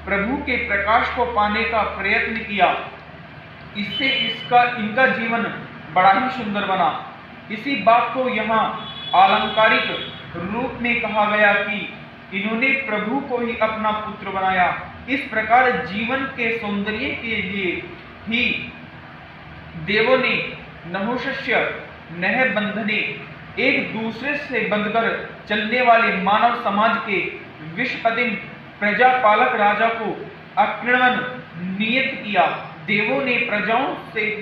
प्रभु के प्रकाश को पाने का प्रयत्न किया। इससे इनका जीवन बड़ा ही सुंदर बना। इसी बात को यहाँ आलंकारिक रूप में कहा गया कि इन्होंने प्रभु को ही अपना पुत्र बनाया। इस प्रकार जीवन के सौंदर्य के लिए ही देवों ने नहुष्य नह बंधने एक दूसरे से बंधकर चलने वाले मानव समाज के विश्वपति प्रजापालक राजा को अकृणवन नियत किया। देवों ने प्रजाओं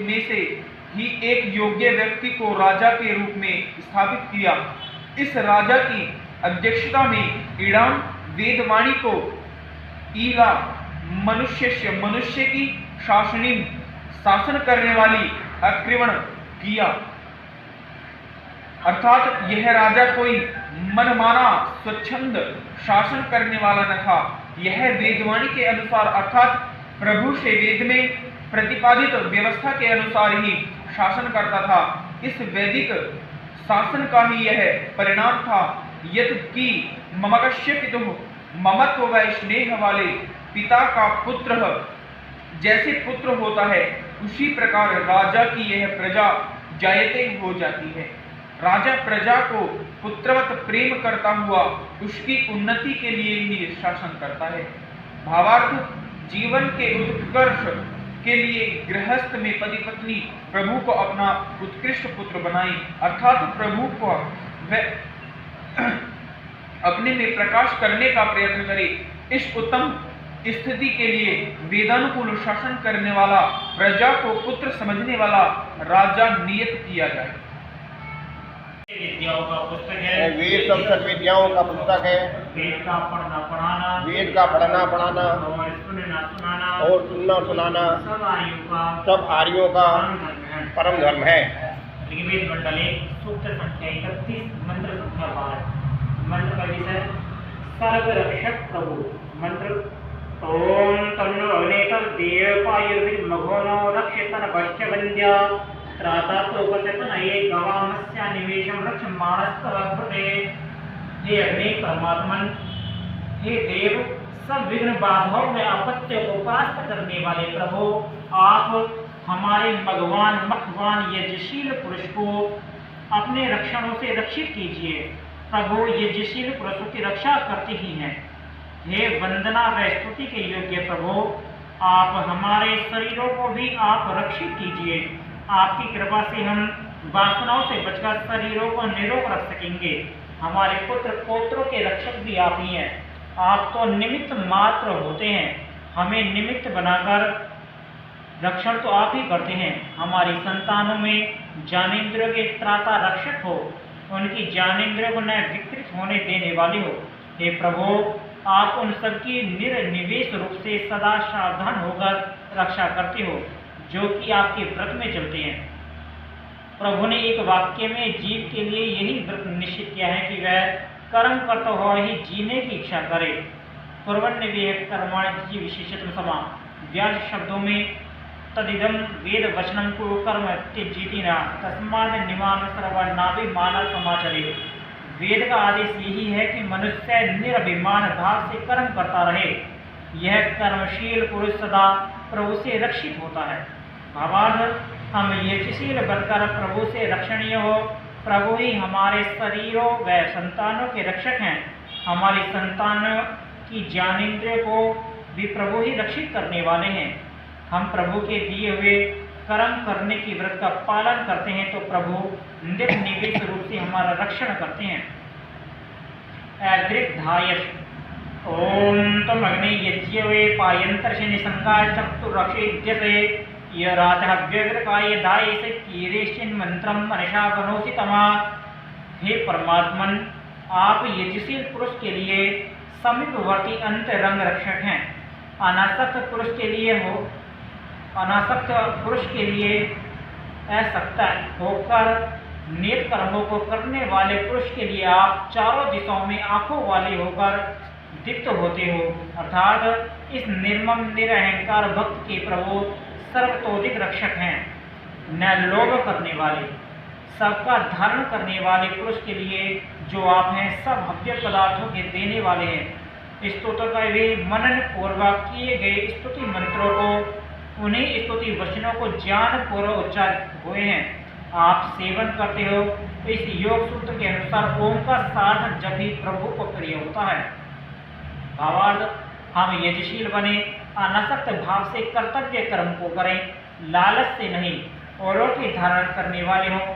में से ही एक योग्य व्यक्ति को राजा के रूप में स्थापित किया। इस राजा की अध्यक्षता में ईड़ाम वेदवाणी को ईला मनुष्य की शासनी शासन करने वाली अकृवण किया। अर्थात यह राजा कोई मनमाना स्वच्छंद शासन करने वाला न था। यह वेदवाणी के अनुसार अर्थात प्रभु से वेद में प्रतिपादित व्यवस्था के अनुसार ही शासन करता था। इस वैदिक शासन का ही यह परिणाम था यदि कि ममकस्य पितुः ममत्व व स्नेह वाले पिता का पुत्र जैसे पुत्र होता है, उसी प्रकार राजा की यह प्रजा जायते हो जाती है। राजा प्रजा को पुत्रवत प्रेम करता हुआ उसकी उन्नति के लिए ही शासन करता है। भावार्थ, जीवन के उत्कर्ष के लिए गृहस्थ में पति पत्नी प्रभु को अपना उत्कृष्ट पुत्र बनाए, अर्थात प्रभु को अपने में प्रकाश करने का प्रयत्न करे। इस उत्तम स्थिति के लिए वेदानुकूल शासन करने वाला, प्रजा को पुत्र समझने वाला राजा नियत किया जाए। विद्याओं का पुस्तक है, वेद सब विद्याओं का पुस्तक है। वेद का पढ़ना पढ़ाना, वेद का पढ़ना पढ़ाना और सुनना सुनाना, और सुनना सुनाना सब आर्यों का परम धर्म है। ऋग्वेद मंडल 1 सूक्त संख्या 31 मंत्र संख्या 12। मंत्र का विषय सर्वरक्षक प्रभु। मंत्र ओम तन्नो अग्नेतर देवपायुर्भिर्मघोनो रक्षेतन वश्यवन्द्या त्रातात्रोपचेतन ये गवामस्या निवेशम रक्षमाणस्तवभृते। हे अग्नि परमात्मन, हे देव, सब विघ्न बाधाओं में आपत्तियों को परास्त करने वाले प्रभु, आप हमारे भगवान मखवान यज्ञशील पुरुष को अपने रक्षणों से रक्षित कीजिए। प्रभु यज्ञशील पुरुषों की रक्षा करते ही हैं। हे वंदना व स्तुति के योग्य प्रभु, आप हमारे शरीरों को भी आप रक्षित कीजिए। आपकी कृपा से हम वासनाओं से बचकर शरीरों को निरोग रख सकेंगे। हमारे पुत्र पौत्रों के रक्षक भी आप ही हैं। आप तो निमित्त मात्र होते हैं, हमें निमित्त बनाकर रक्षण तो आप ही करते हैं। हमारी संतानों में ज्ञानेंद्रियों के त्राता रक्षक हो, उनकी ज्ञानेंद्रियों को न विकृत होने देने वाले हो। हे प्रभु, आप उन सबकी निर्निवेश रूप से सदा सावधान होकर रक्षा करते हो, जो कि आपके व्रत में चलते हैं। प्रभु ने एक वाक्य में जीव के लिए यही व्रत निश्चित किया है कि वह कर्म करता हुआ ही जीने की इच्छा करे। कुर्वन्नवेह कर्माणि विशेषतम समा। व्यास शब्दों में तदिदम वेद वचनम को कर्म त्यजीति न तस्माद निमान सर्वनाभि मानव समाचरे। वेद का आदेश यही है कि मनुष्य निरभिमान भाव से कर्म करता रहे। यह कर्मशील पुरुष सदा प्रभु से रक्षित होता है। भावार्थ, हम यज्ञशील बनकर प्रभु से रक्षणीय हो। प्रभु ही हमारे शरीरों व संतानों के रक्षक हैं। हमारी संतानों की ज्ञानेंद्रियों को भी प्रभु ही रक्षित करने वाले हैं। हम प्रभु के दिए हुए कर्म करने की व्रत का पालन करते हैं तो प्रभु निर्निवेश रूप से हमारा रक्षण करते हैं। अग्रिधायश ओम तम अग्नि यज्ञवे पायंतर्षि निसंगाय चतुर्रक्षेद्यते य रातः व्यग्रकाय दायसे कीरेशिन मंत्रम मनसा बनोसि तमा। हे परमात्मन, आप यज्ञशील पुरुष के लिए समीपवर्ती अंतरंग रक्षक हैं। अनासक्त पुरुष के लिए असक्त होकर नेत कर्मों को करने वाले पुरुष के लिए आप चारों दिशाओं में आंखों वाले होकर दीप्त होते हो। अर्थात इस निर्मम निरहंकार भक्त के प्रभु सर्वतोधिक रक्षक हैं। न लोभ करने वाले, सबका धारण करने वाले पुरुष के लिए जो आप हैं, सब हव्य पदार्थों के देने वाले हैं। स्तोत्र का वे मनन पूर्वक किए गए स्तुति मंत्रों को, उन्हीं स्तुति वचनों को ज्ञान पूर्वक उच्चारित हुए हैं आप सेवन करते हो। इस योग सूत्र के अनुसार ओम का साधन जब भी प्रभु को प्रिय होता है। भावार्थ, हम यज्ञशील बने, अनासक्त भाव से कर्तव्य कर्म को करें, लालच से नहीं, औरों के धारण करने वाले हों।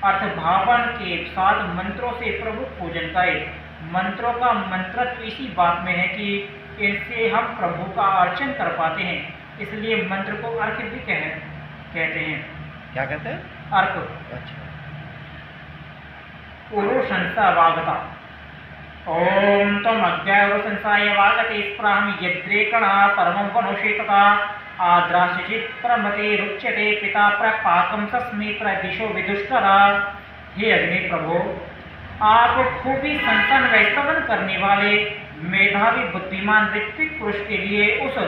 अर्थ भावन के साथ मंत्रों से प्रभु पूजन करें। मंत्रों का मंत्रत्व इसी बात में है कि इनसे हम प्रभु का अर्चन कर पाते हैं, इसलिए मंत्र को अर्घ भी कहते हैं। क्या कहते हैं? अर्घ। अच्छा। पुरुषंसा वागता ओम तम अज्ञावसंसाय वागते स्प्राहम यद्रेकण परमं वनुषेतता आद्राशित प्रमते रुच्यते पिता प्रपाकम सस्मे प्रदिशो विदुष्करा। हे अग्नि प्रभु, आप खूबी संसन वैस्तवन करने वाले मेधावी बुद्धिमान ऋत्विक पुरुष के लिए उस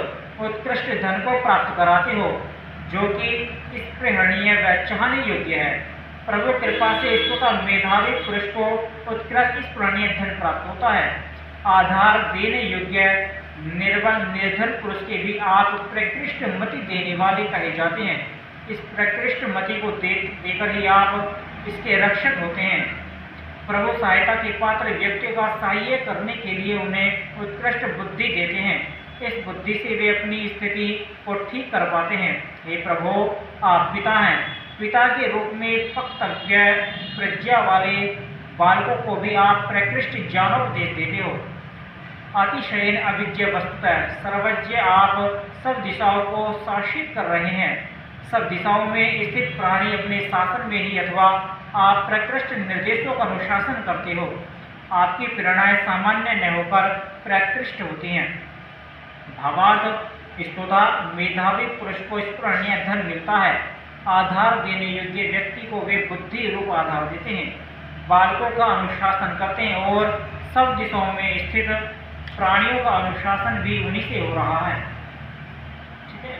उत्कृष्ट धन को प्राप्त कराते हो जो कि स्पृहणीय व चाहने योग्य है। प्रभु कृपा से इसको मेधावी पुरुष को उत्कृष्ट स्पृहणीय धन प्राप्त होता है। आधार देने योग्य निर्बल निर्धन पुरुष के भी आप प्रकृष्ट मति देने वाले कहे जाते हैं। इस प्रकृष्ट मति को देकर ही आप इसके रक्षक होते हैं। प्रभु सहायता के पात्र व्यक्तियों का सहाय करने के लिए उन्हें उत्कृष्ट बुद्धि देते हैं। इस बुद्धि से वे अपनी स्थिति को ठीक कर पाते हैं। हे प्रभु, आप पिता हैं। पिता के रूप में वक्तव्य प्रज्ञा वाले बालकों को भी आप प्रकृष्ट ज्ञानोपदेश देते हो। अतिशयन अभिज्ञ वस्तुतः सर्वज्ञ आप सब दिशाओं को शासित कर रहे हैं। सब दिशाओं में स्थित प्राणी अपने शासन में ही अथवा आप प्रकृष्ट निर्देशों का अनुशासन करते हो। आपकी प्रेरणाएं सामान्य न होकर प्रकृष्ट होती हैं। भावार्थ, स्तोता मेधावी पुरुष को स्पृहणीय धन मिलता है। आधार देने योग्य व्यक्ति को वे बुद्धि रूप आधार देते हैं। बालकों का अनुशासन करते हैं और सब दिशाओं में स्थित प्राणियों का अनुशासन भी उन्हीं से हो रहा है। ठीक है,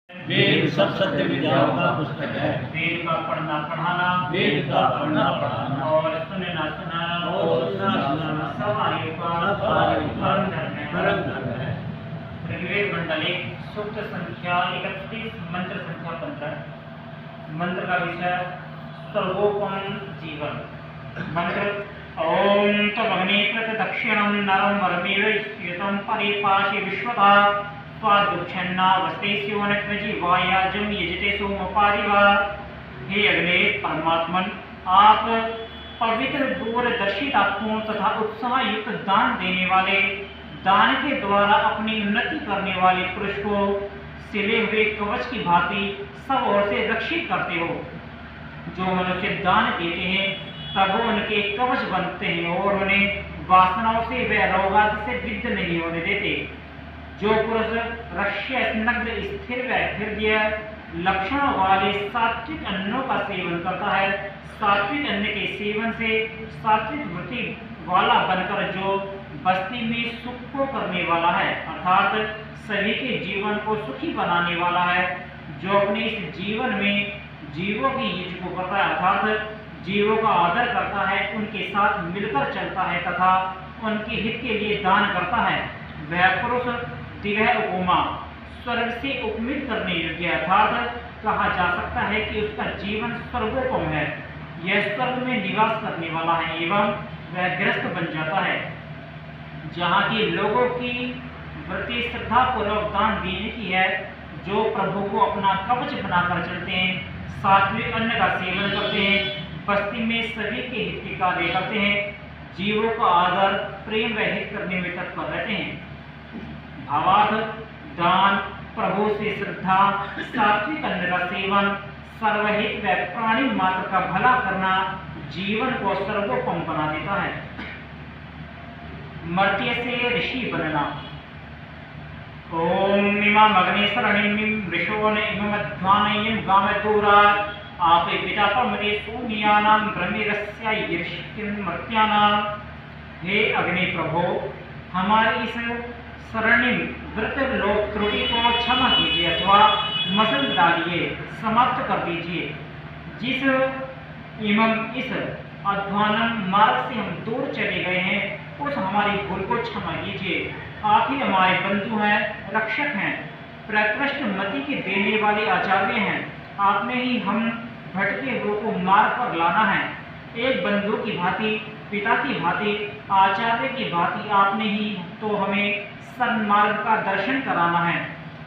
वेद सब सत्य विद्याओं का पुस्तक है। वेद का पढ़ना पढ़ाना, वेद का पढ़ना पढ़ाना और सुनना सुनाना और सुनना सुनाना सब आयु का सब आयु का परम धर्म है। परम धर्म है। ऋग्वेद मंडल 1 सूक्त संख्या 31 मंत्र संख्या 15। मंत्र का विषय सर्वोपम जीवन। मंत्र ओम तमग्नि प्रदक्षिणं नरम वरमेव स्थितं परिपाशि विश्वता स्वादुच्छन्ना वस्तेस्योनज्जीवायाजं यजते सोमपादिवा। हे अग्नि परमात्मन, आप पवित्र दूरदर्शिता पूर्ण तथा उत्साह युक्त दान देने वाले, दान के द्वारा अपनी उन्नति करने वाले पुरुष को सिले हुए कवच की भांति सब ओर से रक्षित करते हो। जो मनुष्य दान देते हैं तब वो उनके कवच बनते हैं और उन्हें वासनाओं से व रोगादि से विद्ध नहीं होने देते। जो पुरुष रक्ष्य स्नग्ध स्थिर व हृदय लक्षणों वाले सात्विक अन्नों का सेवन करता है, सात्विक अन्न के सेवन से सात्विक वृत्ति वाला बनकर जो बस्ती में सुख को करने वाला है, अर्थात सभी के जीवन को सुखी बनाने वाला है, जो अपने इस जीवन में जीवों की हित को करता है, अर्थात जीवों का आदर करता है, उनके साथ मिलकर चलता है तथा उनके हित के लिए दान करता है, वह पुरुष दिव्य उपमा स्वर्ग से उपमित करने योग्य अर्थात कहा जा सकता है कि उसका जीवन स्वर्गोपम है। यह स्वर्ग में निवास करने वाला है एवं वह ग्रस्त बन जाता है। जहाँ के लोगों की वृत्ति श्रद्धा पूर्वक दान देने की है, जो प्रभु को अपना कवच बनाकर चलते हैं, सात्विक अन्न का सेवन करते हैं, बस्ती में सभी के हित के कार्य करते हैं, जीवों का आदर प्रेम व हित करने में तत्पर रहते हैं। भावार्थ दान, प्रभु से श्रद्धा, सात्विक अन्न का सेवन, सर्वहित व प्राणी मात्र का भला करना जीवन को सर्वोपम बना देता है। मर्त्य से ऋषि बनना। ओम इमाम अग्निशरणिम ऋषोन इमध्वानयं गामदूरात् आपे पिता पमरे सूनियानां ब्रह्मिरस्य यर्षिकिं मर्त्यानां। हे अग्नि प्रभो, हमारी इस स्वर्णिम व्रत लोक त्रुटि को क्षमा कीजिए अथवा मसल डालिए, समाप्त कर दीजिए। जिस इस अध्वानम मार्ग से हम दूर चले गए हैं, उस हमारी भूल को क्षमा कीजिए। आप ही हमारे बंधु हैं, रक्षक हैं, प्रकृष्ट मति के देने वाले आचार्य हैं। आपने ही हम भटके हुए को मार्ग पर लाना है। एक बंधु की भांति, पिता की भांति, आचार्य की भांति आपने ही तो हमें सन्मार्ग का दर्शन कराना है।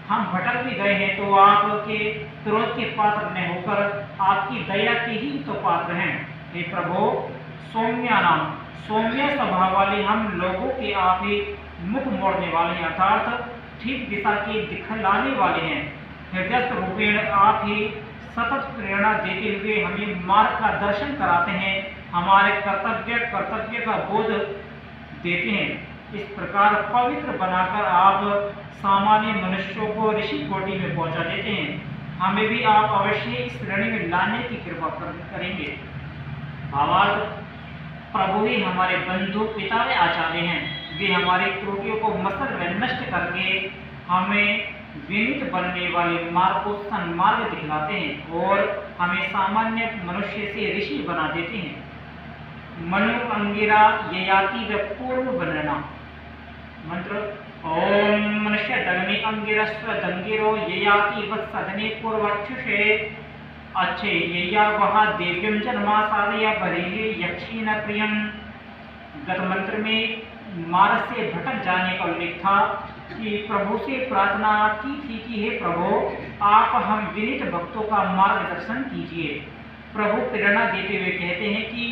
हम भटक भी गए हैं तो आपके क्रोध के पात्र न होकर आपकी दया के ही तो पात्र हैं। हे प्रभु, सौम्य स्वभाव वाले हम लोगों के आप ही मुख मोड़ने वाले हैं, अर्थात ठीक दिशा के दिखलाने वाले हैं। हृदयस्थ रूपेण आप ही सतत प्रेरणा देते हुए हमें मार्ग का दर्शन कराते हैं, हमारे कर्तव्य का बोध देते हैं। इस प्रकार पवित्र बनाकर आप सामान्य मनुष्यों को ऋषि कोटि में पहुंचा देते हैं। हमें भी आप अवश्य इस श्रेणी में लाने की कृपा करेंगे। भावार्थ, प्रभु ही हमारे बंधु, पिता व आचार्य हैं। वे हमारी त्रुटियों को मसल व नष्ट करके हमें विनित बनने वाले मार्ग को सन्मार्ग दिखलाते हैं और हमें सामान्य मनुष्य से ऋषि बना देते हैं। मनु अंगिरा ययाति व पूर्व बनना। मंत्र ओम मनुष्य दग्नि अंगिरस्व दंगिरो ययाति वत्सदने पूर्वक्षुषे अच्छे यया वहा देव्यम जन्मा साधया बरेहे यक्षी न प्रियम। गत मंत्र में मार्ग से भटक जाने का उल्लेख था कि प्रभु से प्रार्थना की थी कि हे प्रभु, आप हम विनित भक्तों का मार्गदर्शन कीजिए। प्रभु प्रेरणा देते हुए कहते हैं कि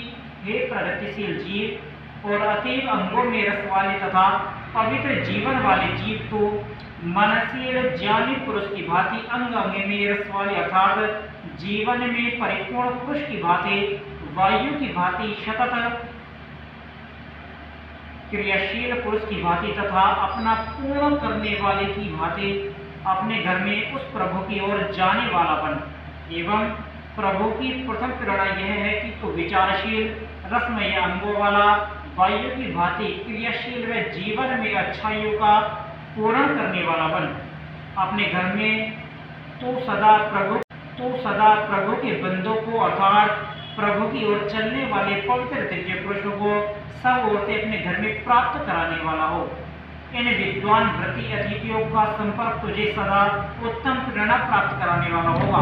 हे प्रगतिशील जीव और अतीब अंगों में रस वाले तथा पवित्र जीवन वाले जीव, तो मनशील ज्ञानी पुरुष की भांति अंग अंग में रस वाले अर्थात जीवन में परिपूर्ण पुरुष की भांति, वायु की भांति सतत क्रियाशील पुरुष की भांति तथा अपना पूर्ण करने वाले की भांति अपने घर में उस प्रभु की ओर जाने वाला बन। एवं प्रभु की प्रथम प्रेरणा यह है कि तो विचारशील रसमय अंगों वाला वायु की भांति क्रियाशील व जीवन में अच्छाइयों का पूर्ण करने वाला बन। अपने घर में तो सदा प्रभु के बंदों को अर्थात प्रभु की ओर चलने वाले पवित्र दिव्य पुरुषों को सब ओर से अपने घर में प्राप्त कराने वाला हो। इन विद्वान व्रती अतिथियों का संपर्क तुझे सदा उत्तम प्रेरणा प्राप्त कराने वाला होगा।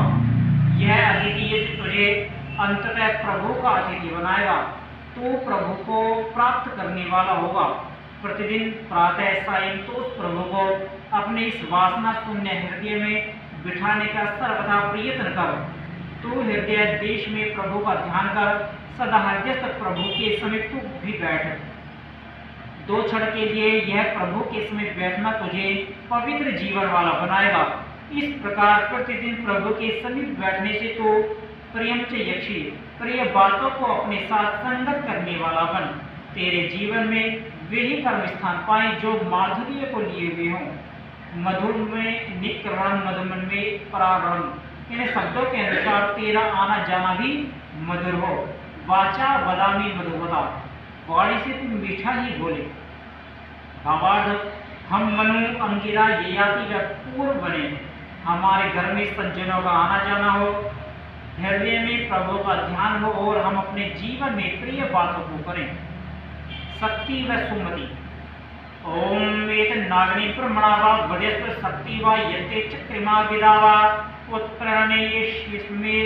यह अतिथि यदि तुझे अंततः प्रभु का अतिथि बनाएगा तो प्रभु को प्राप्त करने वाला होगा। प्रतिदिन प्रातः सायं तो उस प्रभु को अपने इस वासना शून्य हृदय में बिठाने का सर्वदा प्रयत्न कर। तू हृदय देश में प्रभु का ध्यान कर, सदा हृदय तक प्रभु के समीप तू भी बैठ। 2 क्षण के लिए यह प्रभु के समीप बैठना तुझे पवित्र जीवन वाला बनाएगा। इस प्रकार प्रतिदिन प्रभु के समीप बैठने से तो प्रेम से यक्षी प्रिय बातों को अपने साथ संगत करने वाला बन। तेरे जीवन में वे ही कर्म स्थान पाए जो माधुर्य को लिए हुए हों। मधुर में निकरण, मधुमन में परारण। इन शब्दों के अनुसार तेरा आना जाना भी मधुर हो। वाचा बदामी मधुबदा, वाणी से तुम मीठा ही बोले। भावार्थ, हम मनु अंगिरा ययाति व पूर्व बने। हमारे घर में सज्जनों का आना जाना हो, हृदय में प्रभु का ध्यान हो और हम अपने जीवन में प्रिय बातों को करें। शक्ति व सुमति। ओम वेद नागनी प्रमणावा वदेस्व शक्ति वा यते चक्रिमा विदावा उत्प्रणने यश्मे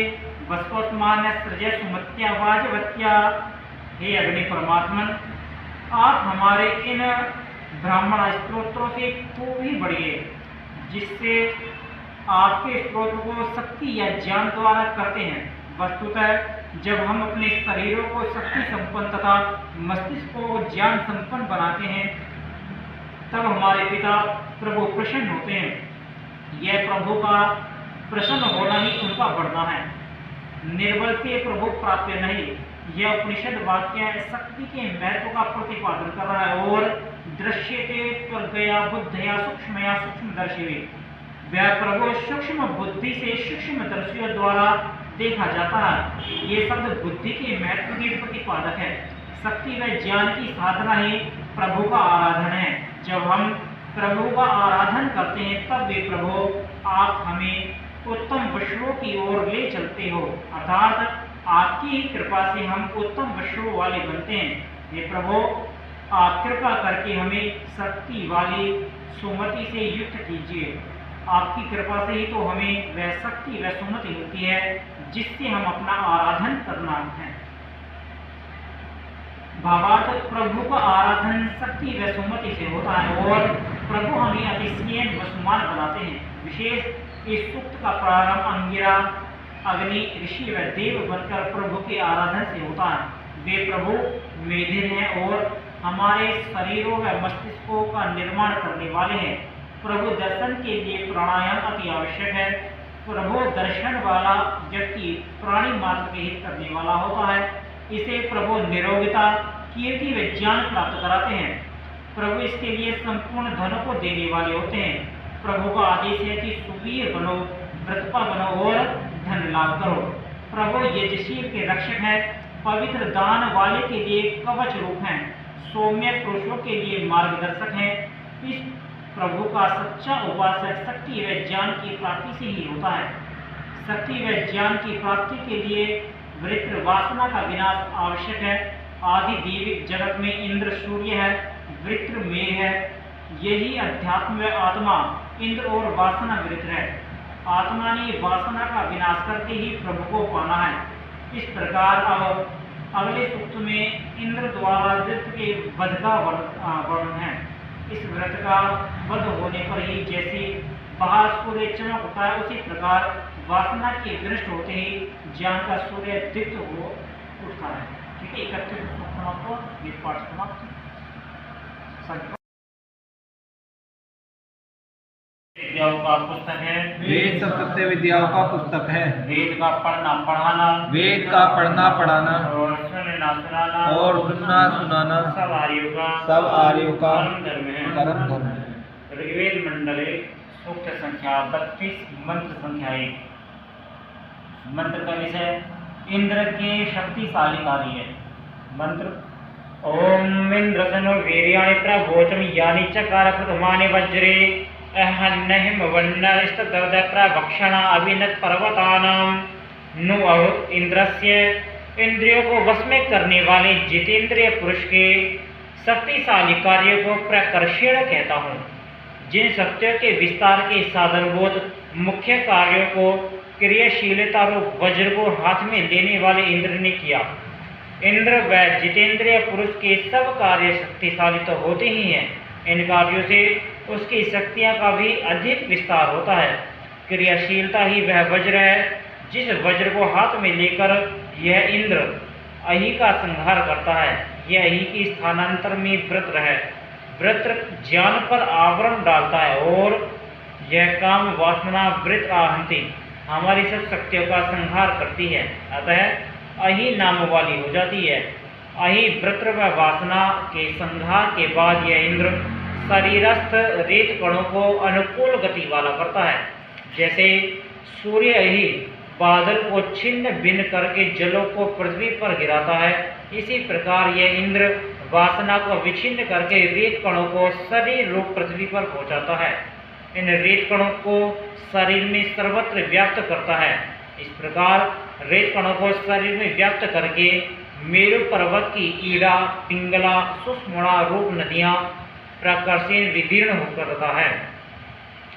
वस्वस्मान सृजय सुमत्या वाजवत्या। हे अग्नि परमात्मन, आप हमारे इन ब्राह्मण स्तोत्रों से खूब ही बढ़िए, जिससे आपके स्तोत्र को शक्ति या ज्ञान द्वारा करते हैं। वस्तुतः जब हम अपने शरीरों को शक्ति संपन्न तथा मस्तिष्क को ज्ञान संपन्न बनाते हैं तब हमारे पिता प्रभु प्रसन्न होते हैं। यह प्रभु का प्रसन्न होना ही उनका बढ़ना है। निर्बल से प्रभु प्राप्त नहीं। यह उपनिषद वाक्य शक्ति के महत्व का प्रतिपादन कर रहा है। और दृश्यते त्वगया बुद्धया सूक्ष्मया सूक्ष्मदर्शी। वह प्रभु सूक्ष्म बुद्धि से सूक्ष्म दर्शियों द्वारा देखा जाता है। ये शब्द बुद्धि के महत्व के प्रतिपादक है। शक्ति व ज्ञान की साधना ही प्रभु का आराधन है। जब हम प्रभु का आराधन करते हैं तब वे प्रभु आप हमें उत्तम वस्तुओं की ओर ले चलते हो, अर्थात आपकी ही कृपा से हम उत्तम वस्तुओं वाले बनते हैं। हे प्रभु, आप कृपा करके हमें शक्ति वाली सुमति से युक्त कीजिए। आपकी कृपा से ही तो हमें वह शक्ति व सुमति होती है जिससे हम अपना आराधन करना है। भावार्थ, प्रभु का आराधन शक्ति व सुमति से होता है और प्रभु हमें अतिशय वसुमान बनाते हैं। विशेष इस सूक्त का प्रारंभ अंगिरा, अग्नि, ऋषि व देव बनकर प्रभु के आराधन से होता है। वे प्रभु मेधिर हैं और हमारे शरीरों व मस्तिष्कों का निर्माण करने वाले हैं। प्रभु दर्शन के लिए प्राणायाम अति आवश्यक है। प्रभु दर्शन वाला व्यक्ति प्राणी मात्र के हित करने वाला होता है। इसे प्रभु निरोगिता, कीर्ति व ज्ञान प्राप्त कराते हैं। प्रभु इसके लिए संपूर्ण धनों को देने वाले होते हैं। प्रभु का आदेश है कि सुवीर बनो, व्रतपा बनो और धन लाभ करो। प्रभु यजशील के रक्षक है, पवित्र दान वाले के लिए कवच रूप हैं, सौम्य पुरुषों के लिए मार्गदर्शक हैं। इस प्रभु का सच्चा उपासक शक्ति व ज्ञान की प्राप्ति से ही होता है। शक्ति व ज्ञान की प्राप्ति के लिए वृत्र वासना का विनाश आवश्यक है। आदि दैविक जगत में इंद्र सूर्य है, वृत्र मेघ है। यही अध्यात्म व आत्मा इंद्र और वासना वृत्र है। आत्मा ने वासना का विनाश करके ही प्रभु को पाना है। इस प्रकार अब अगले सूक्त में इंद्र द्वारा वृत्र के वध का वर्णन है। इस व्रत का वध होने पर ही जैसे बाहर सूर्य चमक होता है, उसी प्रकार वासना के विनष्ट होते ही ज्ञान का सूर्य दीप्त हो उठता है। ठीक है, 31 समाप्त, ये पाठ समाप्त। विद्याओं का पुस्तक है। वेद सब सत्य विद्याओं का पुस्तक है। वेद का पढ़ना पढ़ाना, वेद का पढ़ना पढ़ाना और सुनना सुनाना, और सुनना सुनाना सब आर्यों का परम धर्म है। परम धर्म है। ऋग्वेद मंडल सूक्त संख्या 32, मंत्र संख्या 1। मंत्र का विषय इंद्र के शक्तिशाली कार्य है। मंत्र ओम इंद्रसनो वीर्याणि प्रवोचम यानि चकार प्रथमानि वज्रे अहन्नहिम वन्नरिष्टदवद प्रवक्षणा अभिनत पर्वतानां नु अहुत इंद्रस्य। इंद्रियों को वश में करने वाले जितेंद्रिय पुरुष के शक्तिशाली कार्यों को प्रकर्षण कहता हूँ। जिन शक्तियों के विस्तार के साधनभूत मुख्य कार्यों को क्रियाशीलता रूप वज्र को हाथ में लेने वाले इंद्र ने किया। इंद्र व जितेंद्रिय पुरुष के सब कार्य शक्तिशाली तो होते ही हैं, इन कार्यों से उसकी शक्तियां का भी अधिक विस्तार होता है। क्रियाशीलता ही वह वज्र है जिस वज्र को हाथ में लेकर यह इंद्र अहि का संहार करता है। यह अहि की स्थानांतर में वृत्र है। वृत्र ज्ञान पर आवरण डालता है और यह काम वासना वृत्र आहंति हमारी सब शक्तियों का संहार करती है, अतः अहि नाम वाली हो जाती है। अहि वृत्र व वासना के संहार के बाद यह इंद्र शरीरस्थ रेत कणों को अनुकूल गति वाला करता है। जैसे सूर्य अहि बादल को छिन्न भिन्न करके जलों को पृथ्वी पर गिराता है, इसी प्रकार यह इंद्र वासना को विच्छिन्न करके रेत कणों को शरीर रूप पृथ्वी पर पहुंचाता है। इन रेत कणों को शरीर में सर्वत्र व्याप्त करता है। इस प्रकार रेत कणों को शरीर में व्याप्त करके मेरु पर्वत की ईड़ा, पिंगला, सुषमणा रूप नदियां प्रकर्षण विदीर्ण होकर रहता है।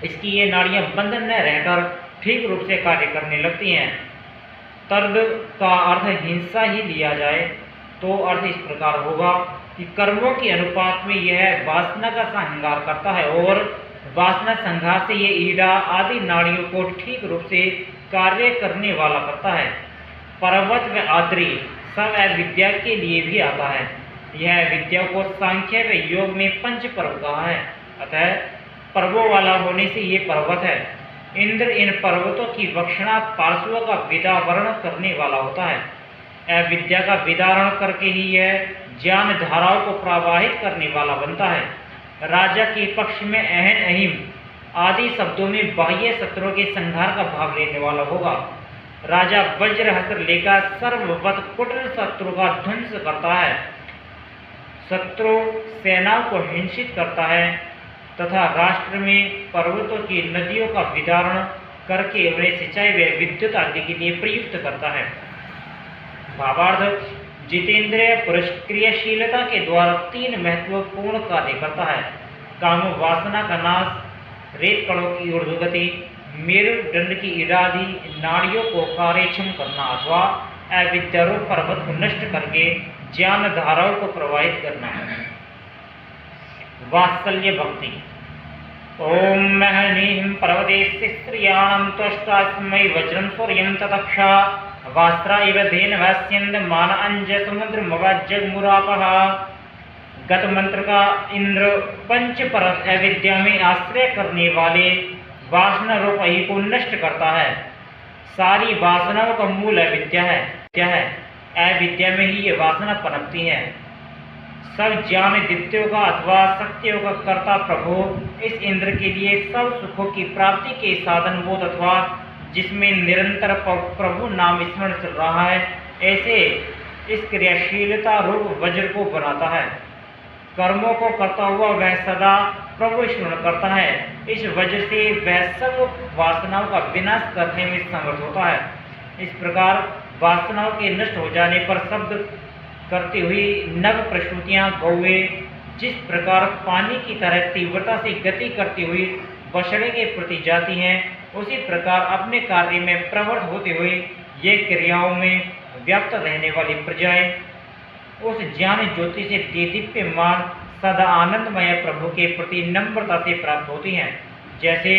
इसकी ये नाड़ियां बंद न रहकर ठीक रूप से कार्य करने लगती हैं। तर्द का अर्थ हिंसा ही लिया जाए तो अर्थ इस प्रकार होगा कि कर्मों के अनुपात में यह वासना का संहार करता है और वासना संहार से ये ईड़ा आदि नाड़ियों को ठीक रूप से कार्य करने वाला करता है। पर्वत व आद्री सब विद्या के लिए भी आता है। यह विद्या को सांख्य व योग में पंच पर्व कहा है, अतः पर्वों वाला होने से ये पर्वत है। इंद्र इन पर्वतों की वक्षणा पार्श्व का विदावरण करने वाला होता है। विद्या का विदारण करके ही यह ज्ञान धाराओं को प्रवाहित करने वाला बनता है। राजा के पक्ष में अहन अहिम आदि शब्दों में बाह्य शत्रुओं के संहार का भाग लेने वाला होगा। राजा वज्र हस्त्र लेकर सर्ववत कुटिल शत्रु का ध्वंस करता है, शत्रु सेनाओं को हिंसित करता है तथा राष्ट्र में पर्वतों की नदियों का विदारण करके उन्हें सिंचाई व विद्युत आदि के लिए प्रयुक्त करता है। भावार्थ, जितेंद्रिय पुरुष क्रियाशीलता के द्वारा तीन महत्वपूर्ण कार्य करता है। काम वासना का नाश, रेत कणों की ऊर्ध्वगति, मेरुदंड की ईड़ादि नाड़ियों को कार्यक्षम करना अथवा अविद्यारूप पर्वत को नष्ट करके ज्ञान धाराओं को प्रवाहित करना है। वात्सल्य भक्ति। ओम महनीं पर्वतेस्य स्त्रियाणां त्वष्टास्मै वज्रं सूर्यं ततक्षा वास्त्रा इव धेनवस्यन्द मान अंज समुद्र मवज्जगमुरापः। गत मंत्र का इंद्र पंच परत अविद्या में आश्रय करने वाले वासना रूप अहि को नष्ट करता है। सारी वासनाओं का मूल अविद्या है। अविद्या में ही ये वासना पनपती है। सब ज्ञान दित्यों का अथवा शक्तियों का कर्ता प्रभु इस इंद्र के लिए सब सुखों की प्राप्ति के साधनभूत अथवा जिसमें निरंतर प्रभु नाम स्मरण चल रहा है, ऐसे इस क्रियाशीलता रूप वज्र को बनाता है। कर्मों को करता हुआ वह सदा प्रभु स्मरण करता है। इस वज्र से वह सब वासनाओं का विनाश करने में समर्थ होता है। इस प्रकार वासनाओं के नष्ट हो जाने पर शब्द करती हुई नव प्रसूतियां गौवे जिस प्रकार पानी की तरह तीव्रता से गति करती हुई बछड़े के प्रति जाती हैं, उसी प्रकार अपने कार्य में प्रवृत्त होते हुए ये क्रियाओं में व्याप्त रहने वाली प्रजाएं उस ज्ञान ज्योति से दीप्यमान सदा आनंदमय प्रभु के प्रति नम्रता से प्राप्त होती हैं। जैसे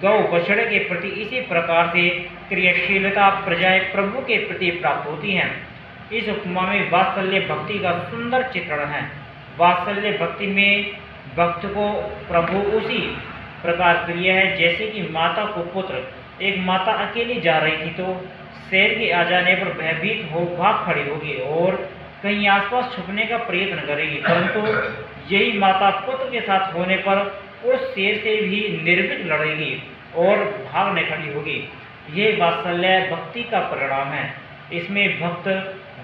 गौ बछड़े के प्रति, इसी प्रकार से क्रियाशीलता प्रजाएं प्रभु के प्रति प्राप्त होती हैं। इस उपमा में वात्सल्य भक्ति का सुंदर चित्रण है। वात्सल्य भक्ति में भक्त को प्रभु उसी प्रकार प्रिय है जैसे कि माता को पुत्र। एक माता अकेली जा रही थी तो शेर के आ जाने पर भयभीत हो भाग खड़ी होगी और कहीं आसपास छुपने का प्रयत्न करेगी, परंतु यही माता पुत्र के साथ होने पर उस शेर से भी निर्भीक लड़ेगी और भागने खड़ी होगी। ये वात्सल्य भक्ति का परिणाम है। इसमें भक्त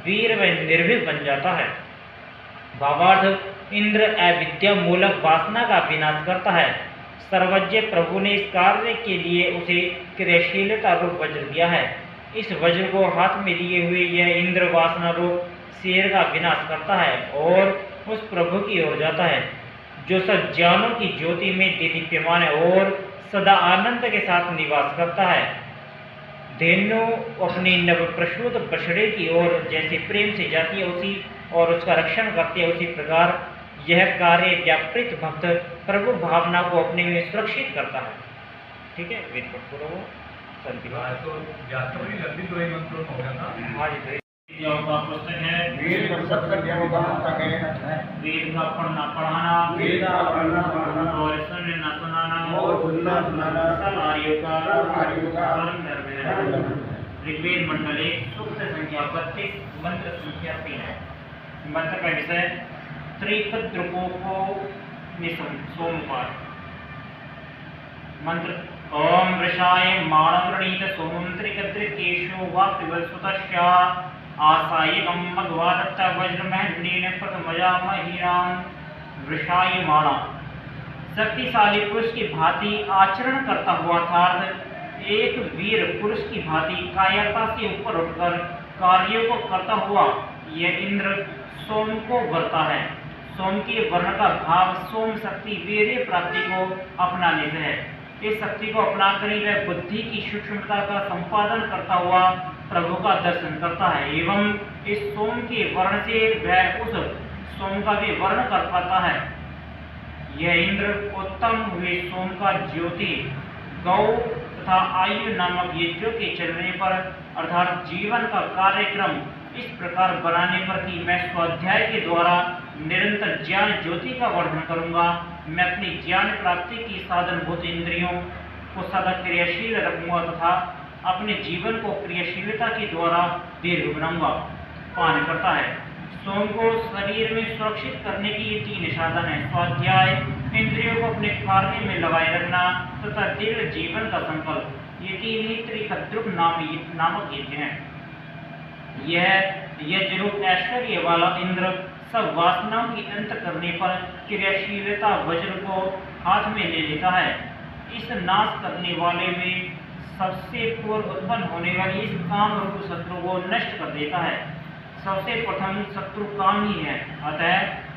वीर व निर्भीक बन जाता है। भावार्थ, इंद्र अविद्या मूलक वासना का विनाश करता है। सर्वज्ञ प्रभु ने इस कार्य के लिए उसे क्रियाशीलता रूप वज्र दिया है। इस वज्र को हाथ में लिए हुए यह इंद्र वासना रूप शेर का विनाश करता है और उस प्रभु की ओर जाता है जो सब ज्ञानों की ज्योति में दीप्यमान है और सदा आनंद के साथ निवास करता है। धेनु अपनी नवप्रसूत बछड़े की ओर जैसे प्रेम से जाती है उसी और उसका रक्षण करती है, उसी प्रकार यह कार्य व्यापृत भक्त प्रभु भावना को अपने में सुरक्षित करता है। ठीक है, वेद पठ पूरा हो शांति हाँ जी। विद्याओं का पुस्तक है, वेद सब विद्याओं का पुस्तक है। वेद का पढ़ना पढ़ाना, वेद का पढ़ना पढ़ाना और सुनना सुनाना, और सुनना सुनाना सब आर्यों का परम धर्म है। धर्म। ऋग्वेद मंडल 1 सूक्त संख्या 32 मंत्र संख्या 3 है। मंत्र का विषय त्रिकद्रुपों में सोमवार। मंत्र ओम वृषाय माणवृणीत सोमं त्रिकद्रिकेशो वा पिबलसुतस्या आसायकं मघवादत्त वज्रमहन्नेन प्रथमयामहीनां वृषाय माणा। शक्तिशाली पुरुष की भांति आचरण करता हुआ अर्थात एक वीर पुरुष की भांति कायरता से ऊपर उठकर कार्यों को करता हुआ यह इंद्र सोम को वरता है। सोम के वर्ण का भाव सोम शक्ति वीर्य प्राप्ति को अपनाने से है। इस शक्ति को अपनाकर ही वह बुद्धि की सूक्ष्मता का संपादन करता हुआ प्रभु का दर्शन करता है एवं इस सोम के वर्ण से वह उस सोम का भी वर्ण कर पाता है। यह इंद्र उत्तम हुए सोम का ज्योति गौ तथा आयु नामक यज्ञों के चलने पर अर्थात जीवन का कार्यक्रम इस प्रकार बनाने पर कि मैं स्वाध्याय के द्वारा निरंतर ज्ञान ज्योति का वर्धन करूंगा। मैं अपनी ज्ञान प्राप्ति की साधनभूत इंद्रियों को सदा क्रियाशील रखूंगा तथा अपने जीवन को क्रियाशीलता के द्वारा दीर्घ बनाऊंगा। पान करता है। सोम को शरीर में सुरक्षित करने की ये 3 साधन है। स्वाध्याय, इंद्रियों को अपने कार्य में लगाए रखना तथा दीर्घ जीवन का संकल्प, ये 3 ही त्रिकद्रुप नामक यज्ञ हैं। यह यज्ञरूप ऐश्वर्य वाला इंद्र सब वासनाओं की अंत करने पर क्रियाशीलता वज्र को हाथ में ले लेता है। इस नाश करने वाले में सबसे पूर्व उत्पन्न होने वाली इस काम रूप शत्रु को नष्ट कर देता है। सबसे प्रथम शत्रु काम ही है। अतः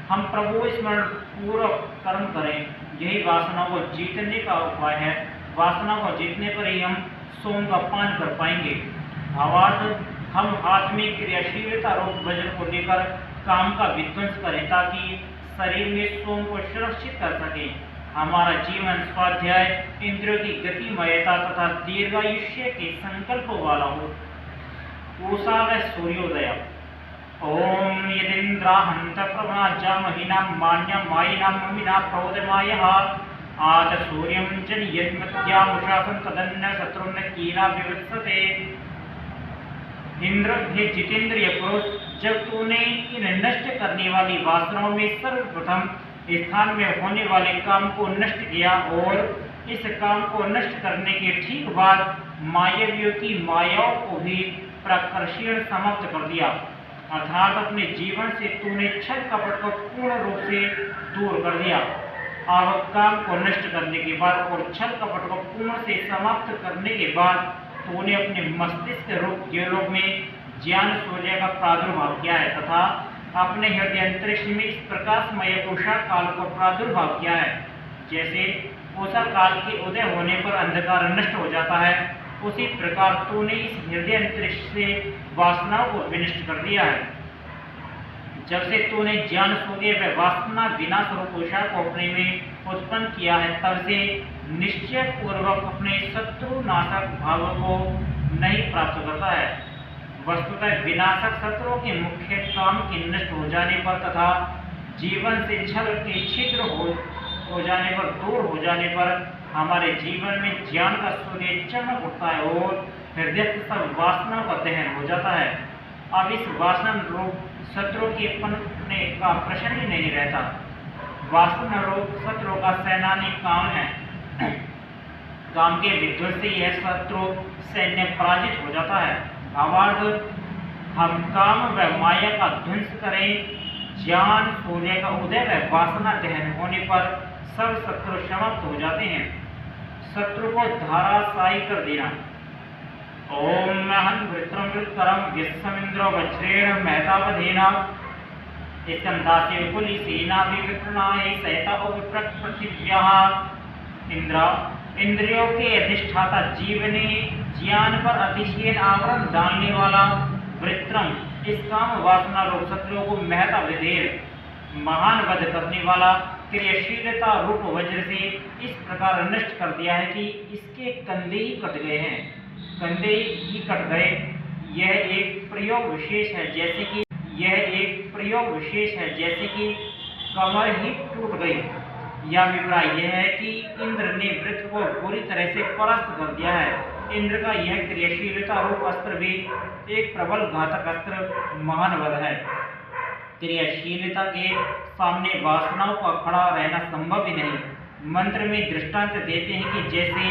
हम प्रभु स्मरण पूर्वक कर्म करें, यही वासनाओं को जीतने का उपाय है। वासनाओं को जीतने पर ही हम सोम का पान कर पाएंगे। भावार्थ, हम हाथ में क्रियाशीलता रूप वज्र को लेकर काम का विध्वंस करें ताकि शरीर में सोम को सुरक्षित कर सकें। हमारा जीवन स्वाध्याय, इंद्रियों की गतिमयता तथा दीर्घायुष्य के संकल्प वाला हो। उषा व सूर्योदय। ओम यदिन्द्राहंत प्रभाजा महिना मान्य मायिना ममिना प्रोदमायः आत सूर्यं जनयन्मत्यामुषासं तदन्न शत्रुन्न कीला विवत्सते। इंद्र, हे जितेंद्रिय पुरुष, जब तूने इन नष्ट करने वाली वासनाओं में सर्वप्रथम स्थान में होने वाले काम को नष्ट किया और इस काम को नष्ट करने के ठीक बाद मायावियों की मायाओं को भी प्रकर्षण समाप्त कर दिया, अर्थात अपने जीवन से तूने छल कपट को पूर्ण रूप से दूर कर दिया। अब काम को नष्ट करने के बाद और छल कपट को पूर्ण से समाप्त करने के बाद तूने अपने मस्तिष्क रूप ज्योलोक में ज्ञान सूर्य का प्रादुर्भाव किया है तथा अपने हृदय अंतरिक्ष में इस प्रकाशमय उषा काल को प्रादुर्भाव किया है। जैसे उषा काल के उदय होने पर अंधकार नष्ट हो जाता है, उसी प्रकार तूने इस हृदय अंतरिक्ष से वासनाओं को विनष्ट कर दिया है। जब से तूने ज्ञान सूर्य व वासना विनाश रूप उषा को अपने में उत्पन्न किया है, तब से निश्चय पूर्वक अपने शत्रु नाशक भाव को नहीं प्राप्त करता है। वस्तुतः विनाशक शत्रुओं के मुख्य काम के नष्ट हो जाने पर तथा जीवन से छल के छिद्र हो जाने पर, दूर हो जाने पर हमारे जीवन में ज्ञान का सूर्य चमक उठता है और हृदय सब वासना का दहन हो जाता है। अब इस वासन रूप शत्रु के पनपने का प्रश्न ही नहीं रहता। वासना रूप शत्रु का सेनानी काम है। काम के विध्वंस से यह शत्रु सैन्य पराजित हो जाता है। भावार्थ, हम काम व माया का ध्वंस करें, ज्ञान सूर्य का उदय व वासना दहन होने पर सब शत्रु समाप्त हो जाते हैं। शत्रु को धाराशायी कर देना। ओम महन वृत्रम वृत्रम विश्वमिंद्रो वज्रेण महतावधेना स्कंधास्य कुली सेना विकृतनाय सहिता उपप्रक पृथिव्याः इंद्र इंद्रियों के अधिष्ठाता जीव ने ज्ञान पर अतिशय आवरण डालने वाला वृत्रम इस काम वासना रूप शत्रुओं को महता विधेय महान वध करने वाला क्रियाशीलता रूप वज्र से इस प्रकार नष्ट कर दिया है कि इसके कंधे ही कट गए हैं, कंधे ही कट गए। यह एक प्रयोग विशेष है जैसे कि कमर ही टूट गई। यह अभिप्राय यह है कि इंद्र ने वृत्र को पूरी तरह से परास्त कर दिया है। इंद्र का यह क्रियाशीलता रूप अस्त्र भी एक प्रबल घातक अस्त्र महान वध है। क्रियाशीलता के सामने वासनाओं का खड़ा रहना संभव ही नहीं। मंत्र में दृष्टांत देते हैं कि जैसे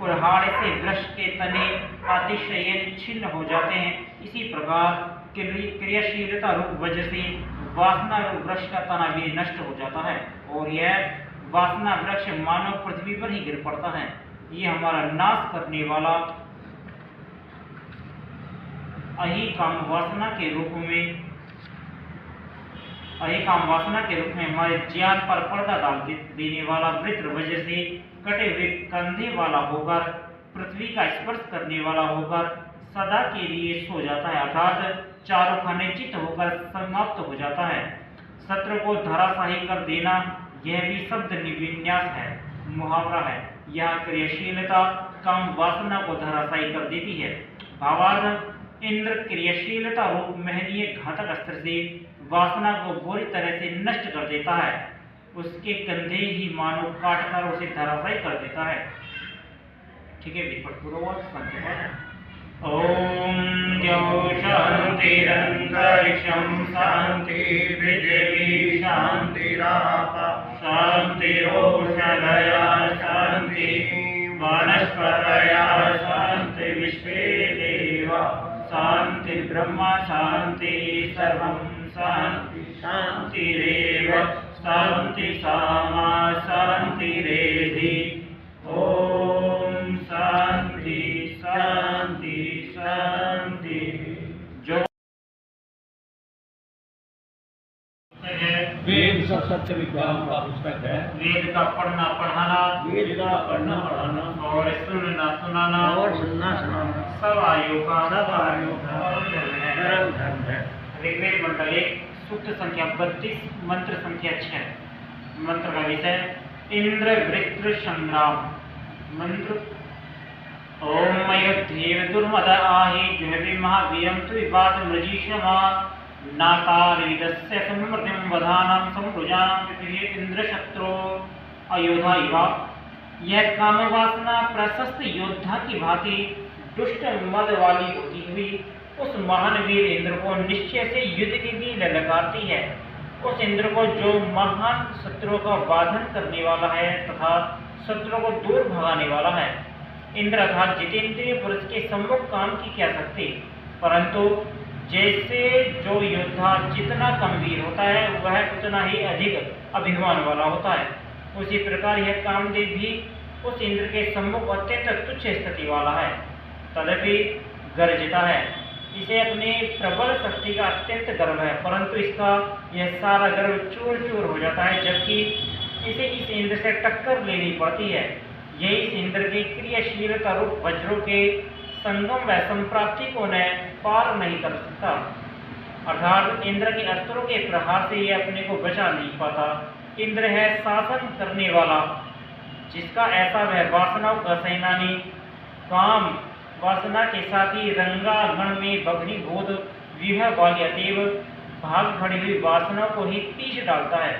कुल्हाड़ से वृक्ष के तने अतिशय छिन्न हो जाते हैं, इसी प्रकार क्रियाशीलता रूप वजह से वासना रूप वृक्ष का तना भी नष्ट हो जाता है और यह वासना वृक्ष मानव पृथ्वी पर ही गिर पड़ता है। ये हमारा नाश करने वाला अहिकाम वासना के रूप में हमारे ज्ञान पर पर्दा डाल देने वाला वृत्र वजह से कटे हुए कंधे वाला होकर पृथ्वी का स्पर्श करने वाला होकर सदा के लिए सो जाता है, अर्थात चारों खाने चित्त होकर समाप्त हो जाता है। शत्रु को धराशाही कर देना यह भी शब्द विन्यास है, मुहावरा है। यह क्रियाशीलता काम वासना को धराशाही कर देती है। भावार्थ इंद्र क्रियाशीलता रूप महनीय घातक अस्त्र से वासना को बुरी तरह से नष्ट कर देता है। उसके कंधे ही मानो काटकर उसे धराशायी कर देता है। ठीक है, विपट ओम जो शांतिरंतरिक्षं शांति पृथ्वी शांतिराप शांतिरोषधया शांति वनस्पतया शांति विश्वे देवा शांति ब्रह्म शांति सर्वं शांति शांतिरेव शांति सामा शांतिरेधि। ओम शांति शांति शांति। जो वेद सब सत्य विज्ञान का पुस्तक है। वेद का पढ़ना पढ़ाना और सुनना सुनाना सब आयु का धर्म है। ऋग्वेद मंडल 1 सूक्त संख्या 32 मंत्र संख्या 6। मंत्र का विषय इंद्र वृत्र संग्राम। मंत्र ओम मयोद्धेव दुर्मद आहि जुहवि महावीरं तु विवाद मृजीषमा नातारिदस्य समृद्धिं वधानं समृजानां पृथ्वी इंद्र शत्रो अयोधा इवा। यह कामवासना प्रशस्त योद्धा की भांति दुष्ट मद वाली होती हुई उस महान वीर इंद्र को निश्चय से युद्ध के लिए ललकारती है। उस इंद्र को जो महान शत्रुओं का बाधन करने वाला है तथा शत्रुओं को दूर भगाने वाला है। इंद्र अर्थात जितेंद्रिय पुरुष के सम्मुख काम की क्या शक्ति, परंतु जैसे जो योद्धा जितना गंभीर होता है वह उतना ही अधिक अभिमान वाला होता है, उसी प्रकार यह कामदेव भी उस इंद्र के सम्मुख अत्यंत तुच्छ स्थिति वाला है, तदपि गर्जता है। इसे अपने प्रबल शक्ति का अत्यंत गर्व है, परंतु इसका यह सारा गर्व चूर चूर हो जाता है, जबकि इसे इस इंद्र से टक्कर लेनी पड़ती है। यही इस इंद्र के क्रियाशीलता रूप वज्रों के संगम व संप्राप्ति को न पार नहीं कर सकता, अर्थात इंद्र के अस्त्रों के प्रहार से यह अपने को बचा नहीं पाता। इंद्र है शासन करने वाला, जिसका ऐसा वह वासनाओं का सेनानी काम वासना के साथ ही रंगागण में भग्नीभूत विवाह वाली अतीव भाग खड़ी हुई वासनाओं को ही पीछ डालता है।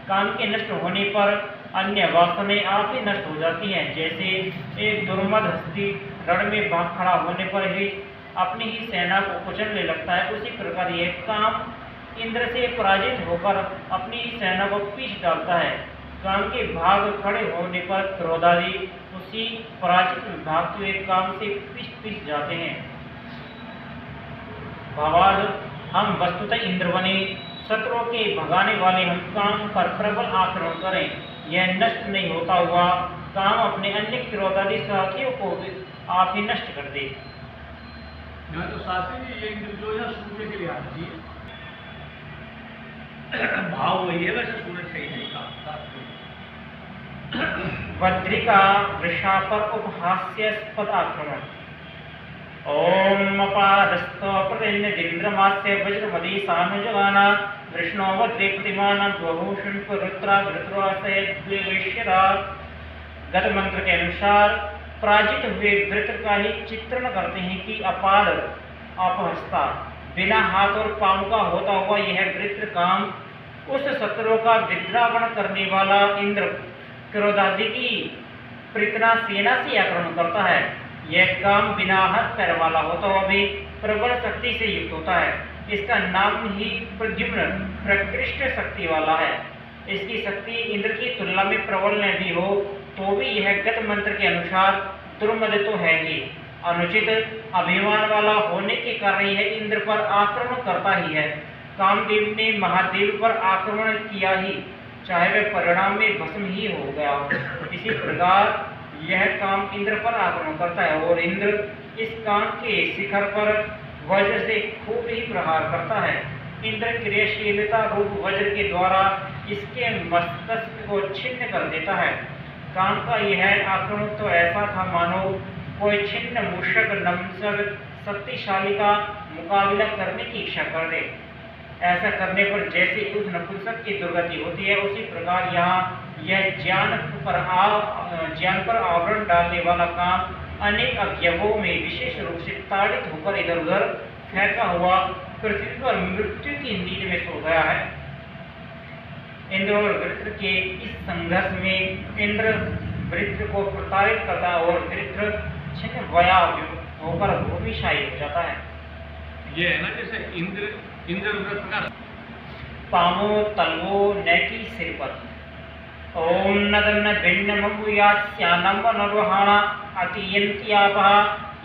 काम के नष्ट होने पर अन्य वासनाएं आप ही नष्ट हो जाती हैं। जैसे एक दुर्मद हस्ती रण में भाग खड़ा होने पर ही अपनी ही सेना को कुचलने लगता है, उसी प्रकार यह काम इंद्र से पराजित होकर अपनी ही सेना को पीछ डालता है। काम के भाग खड़े होने पर क्रोधादि उसी पराजित भागते हुए काम से पीछ जाते हैं। भावार्थ हम वस्तुतः इंद्र बने, शत्रुओं के भगाने वाले हम काम पर प्रबल आक्रमण करें, यह नष्ट नहीं होता हुआ काम अपने अन्य क्रोधादि साथियों को भी आप ही नष्ट कर दे। यहाँ तो शास्त्री जी ये इंद्र जो है सूर्य के लिए आती है। भाव वही है, वैसे सूरज सही नहीं था। वज्रिका वृषा पर उपहास्यास्पद आक्रमण। ओम अपादस्त प्रतिन्द्रमास्य वज्रमदी सानुजगाना कृष्णो वज्रे प्रतिमान बहुषुण रुद्रा वृत्रासय द्विवेश्यरा। गत मंत्र के अनुसार पराजित हुए वृत्र का ही चित्रण करते हैं कि अपार अपहस्ता बिना हाथ और पांव का होता हुआ यह वृत्र काम उस शत्रु का विद्रावण करने वाला इंद्र क्रोधादि की पृतना सेना से आक्रमण करता है। यह काम बिना हाथ पैर वाला होता हुआ भी प्रबल शक्ति से युक्त होता है। इसका नाम ही प्रद्युम्न प्रकृष्ट शक्ति वाला है। इसकी शक्ति इंद्र की तुलना में प्रबल न भी हो तो भी यह गत मंत्र के अनुसार दुर्मद तो है ही। अनुचित अभिमान वाला होने के कारण यह इंद्र पर आक्रमण करता ही है। कामदेव ने महादेव पर आक्रमण किया ही, चाहे वह परिणाम में भस्म ही हो गया हो। इसी प्रकार यह काम इंद्र पर आक्रमण करता है और इंद्र इस काम के शिखर पर वज्र से खूब ही प्रहार करता है। इंद्र क्रियाशीलता रूप वज्र के द्वारा इसके मस्तिष्क को छिन्न कर देता है। काम का यह आक्रमण तो ऐसा था मानो कोई छिन्न मूषक नमसक शक्तिशाली का मुकाबला करने की इच्छा कर दे। ऐसा करने पर जैसे उस नपुंसक की दुर्गति होती है, उसी प्रकार यहाँ यह ज्ञान पर आवरण डालने वाला काम अनेक अवयवों में विशेष रूप से ताड़ित होकर इधर उधर फेंका हुआ पृथ्वी पर मृत्यु की नींद में सो गया है। इंद्र और वृत्र के इस संघर्ष में इंद्र वृत्र को प्रताड़ित करता है और वृत्र छिन्न वया होकर भूमिशायी हो जाता है। ये है ना जैसे इंद्र वृत्र का पामो तलवो नैकी सिर पर। ओम नदन भिन्न ममुयास्यानम नरोहाणा अतियन्त्यापः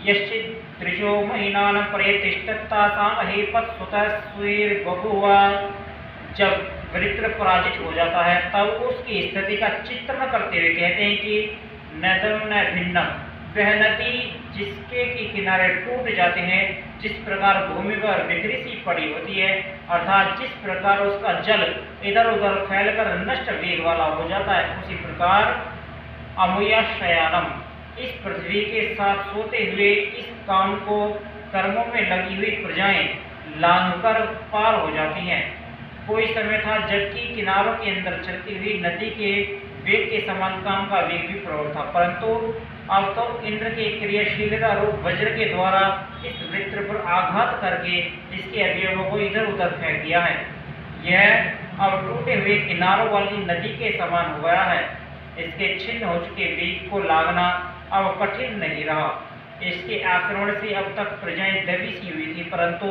यश्चित् त्रिशो महीनान प्रयतिष्ठत्तासाम हेपत् सुतः स्वीर बभुवा। जब वृत्र पराजित हो जाता है तब उसकी स्थिति का चित्रण करते हुए कहते हैं कि नदम न भिन्नम, वह नदी जिसके के किनारे टूट जाते हैं, जिस प्रकार भूमि पर बिखरी सी पड़ी होती है, अर्थात जिस प्रकार उसका जल इधर उधर फैलकर नष्ट वेग वाला हो जाता है, उसी प्रकार अमुया शयानम, इस पृथ्वी के साथ सोते हुए इस काम को कर्मों में लगी हुई प्रजाएं लांघकर पार हो जाती हैं। कोई समय था जबकि किनारों के अंदर चलती हुई नदी के वेग के समान काम का वेग भी प्रबल था, परंतु अब तो इंद्र के क्रियाशीलता रूप वज्र के द्वारा इस वृत्र पर आघात करके इसके अवयवों को इधर उधर फेंक दिया है। यह अब टूटे हुए किनारों वाली नदी के समान हो गया है। इसके छिन्न हो चुके वेग को लागना अब कठिन नहीं रहा। इसके आक्रमण से अब तक प्रजाएं दबी सी हुई थी, परंतु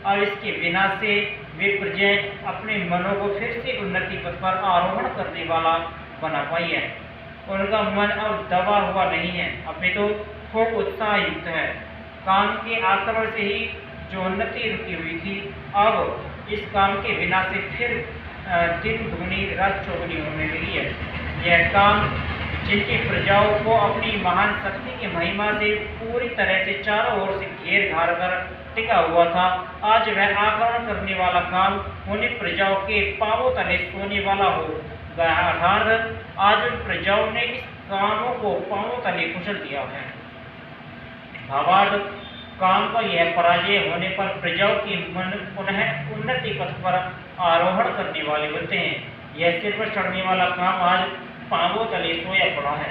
अब इसके विनाश से वे प्रजाएं अपने मनों को फिर से उन्नति पथ पर आरोहण करने वाला बना पाई है। उनका मन अब दबा हुआ नहीं है, अपितु खूब उत्साह युक्त है। काम के आक्रमण से ही जो उन्नति रुकी हुई थी, अब इस काम के विनाश से फिर दिन दुगनी रात चौगुनी होने लगी है। यह काम जिनकी प्रजाओं को अपनी महान शक्ति की महिमा से पूरी तरह से चारों ओर से घेर घार कर टिका हुआ था, आज वह आक्रमण करने वाला काम उन्हीं प्रजाओं के पांवों तले सोने वाला हो गया। अर्थात आज उन प्रजाओं ने इस कामों को पांवों तले कुचल दिया है। भावार्थ, काम का यह पराजय होने पर प्रजाओं की मन पुनः उन्नति पथ पर आरोहण करने वाले होते हैं। यह सिर पर चढ़ने वाला काम आज पांवों तले सोया पड़ा है।